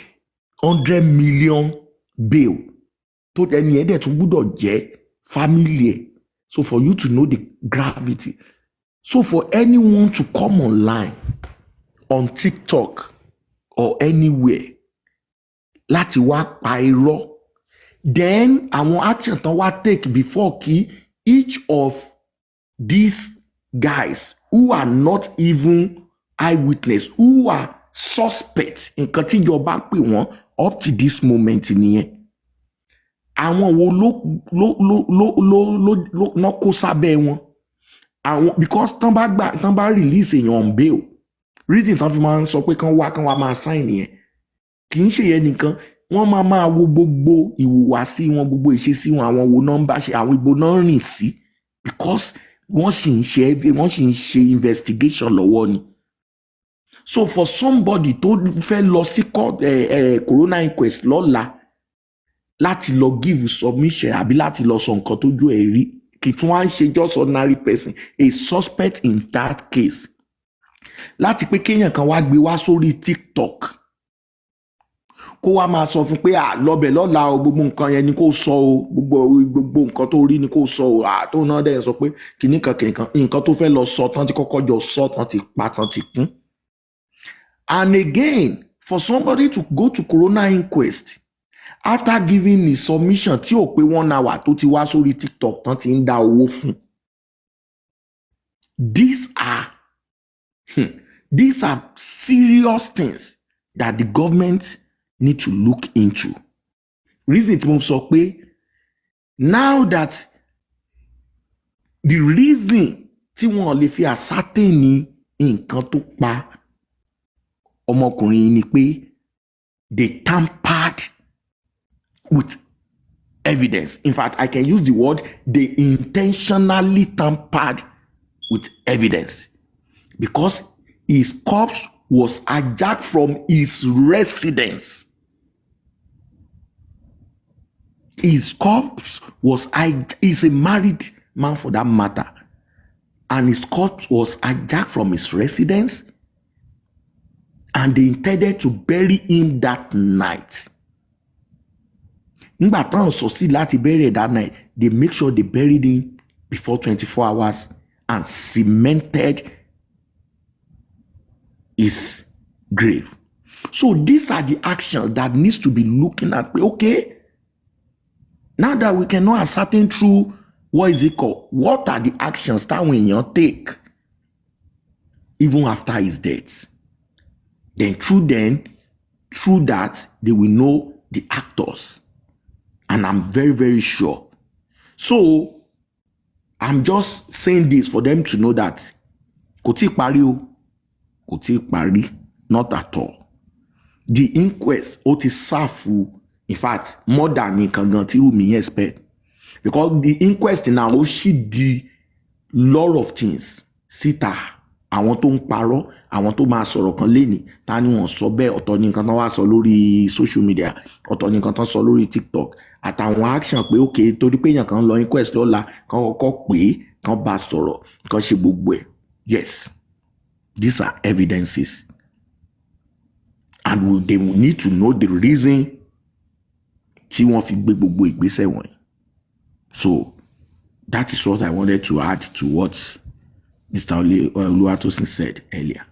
100 million bail tó ẹni ẹ̀ dẹ̀ tún gbúdọ̀ jẹ́ family ẹ̀. So for you to know the gravity, so for anyone to come online on TikTok or anywhere láti wá pa irọ́, then àwọn action tán wá take before kí each of these guys who are not even eyewitness, who are suspects, nǹkan tíjọba pè wọ́n up to this moment nìyẹn. Àwọn wo ló kó sábẹ́ wọn? Àwọn because tán bá release èèyàn on bail, reason tán fi máa ń sọ pé kán wá máa sign yẹn kì í ṣe yẹn nìkan, wọ́n máa wo gbogbo ìhùwàsí wọn, gbogbo ìṣesí wọn, àwọn wo náà ń bá ṣe, àwọn ibo náà rìn sí, because wọ́n sì ń ṣe investigation lọ́wọ́ ni. So for somebody tó fẹ́ lọ sí coroner inquest lọ́la láti lọ give submission àbí láti lọ sọ nǹkan tójú ẹ̀ rí, kì tún wá ń ṣe just ordinary person, a suspect in that case, láti pé kéèyàn kan wá gbé wá sórí TikTok kó wá máa sọ fún pé lọ́bẹ̀ lọ́la o, gbogbo nǹkan yẹn ni kó sọ o, gbogbo nǹkan tó rí ni kó sọ o, tó náà dẹ̀ sọ pé kìnnìkan nǹkan tó fẹ́ lọ sọ tán ti kọ́kọ́ jọ sọ tán ti pa tán ti kún. And again, for somebody to go to Corona Inquest after giving his submission tí ò pé 1 hour tó ti wá sórí TikTok tán ti ń dá owó fún. These are serious things that the government need to look into. Reason tí mo sọ pé now that the reason tí wọ́n lè fi ascertain ní nǹkan tó pa ọmọkùnrin ni pé they tampered with evidence. In fact, I can use the word they intentionally tampered with evidence because his corpse was hijacked from his residence. His corpse was he's a married man for that matter, and his corpse was hijacked from his residence, and they intended to bury him that night. Nígbà táwọn succeed láti bury that night, they make sure they buried him before 24 hours and cemented his grave. So these are the actions that needs to be looking at. Okay, now that we cannot ascertain through what is it called, what are the actions that we take even after his death? Then through that they will know the actors, and I'm very, very sure. So I'm just saying this for them to know that kò tí parí, not at all. The inquest ó ti serve, in fact, more than nǹkan gan tí Wunmi expect, because the inquest now ó ṣì di lot of things síta. Àwọn tó ń parọ́, àwọn tó máa sọ̀rọ̀ kan lénìí, ta ni wọ́n sọ bẹ́ẹ̀, ọ̀tọ̀ ni nǹkan tán wá sọ lórí social media, ọ̀tọ̀ ni nǹkan tán sọ lórí TikTok, àtàwọn action pé okay torí pé èèyàn kan lọ inquest lọ́la kan kọ́kọ́ pé kan bá sọ̀rọ̀ kan ṣe gbogbo ẹ̀. Yes, these are evidences, and they will need to know the reason tí wọ́n fi gbé gbogbo ìgbésẹ̀ wọ̀nyí. So that is what I wanted to add to what Mr. Oluwatosin said earlier.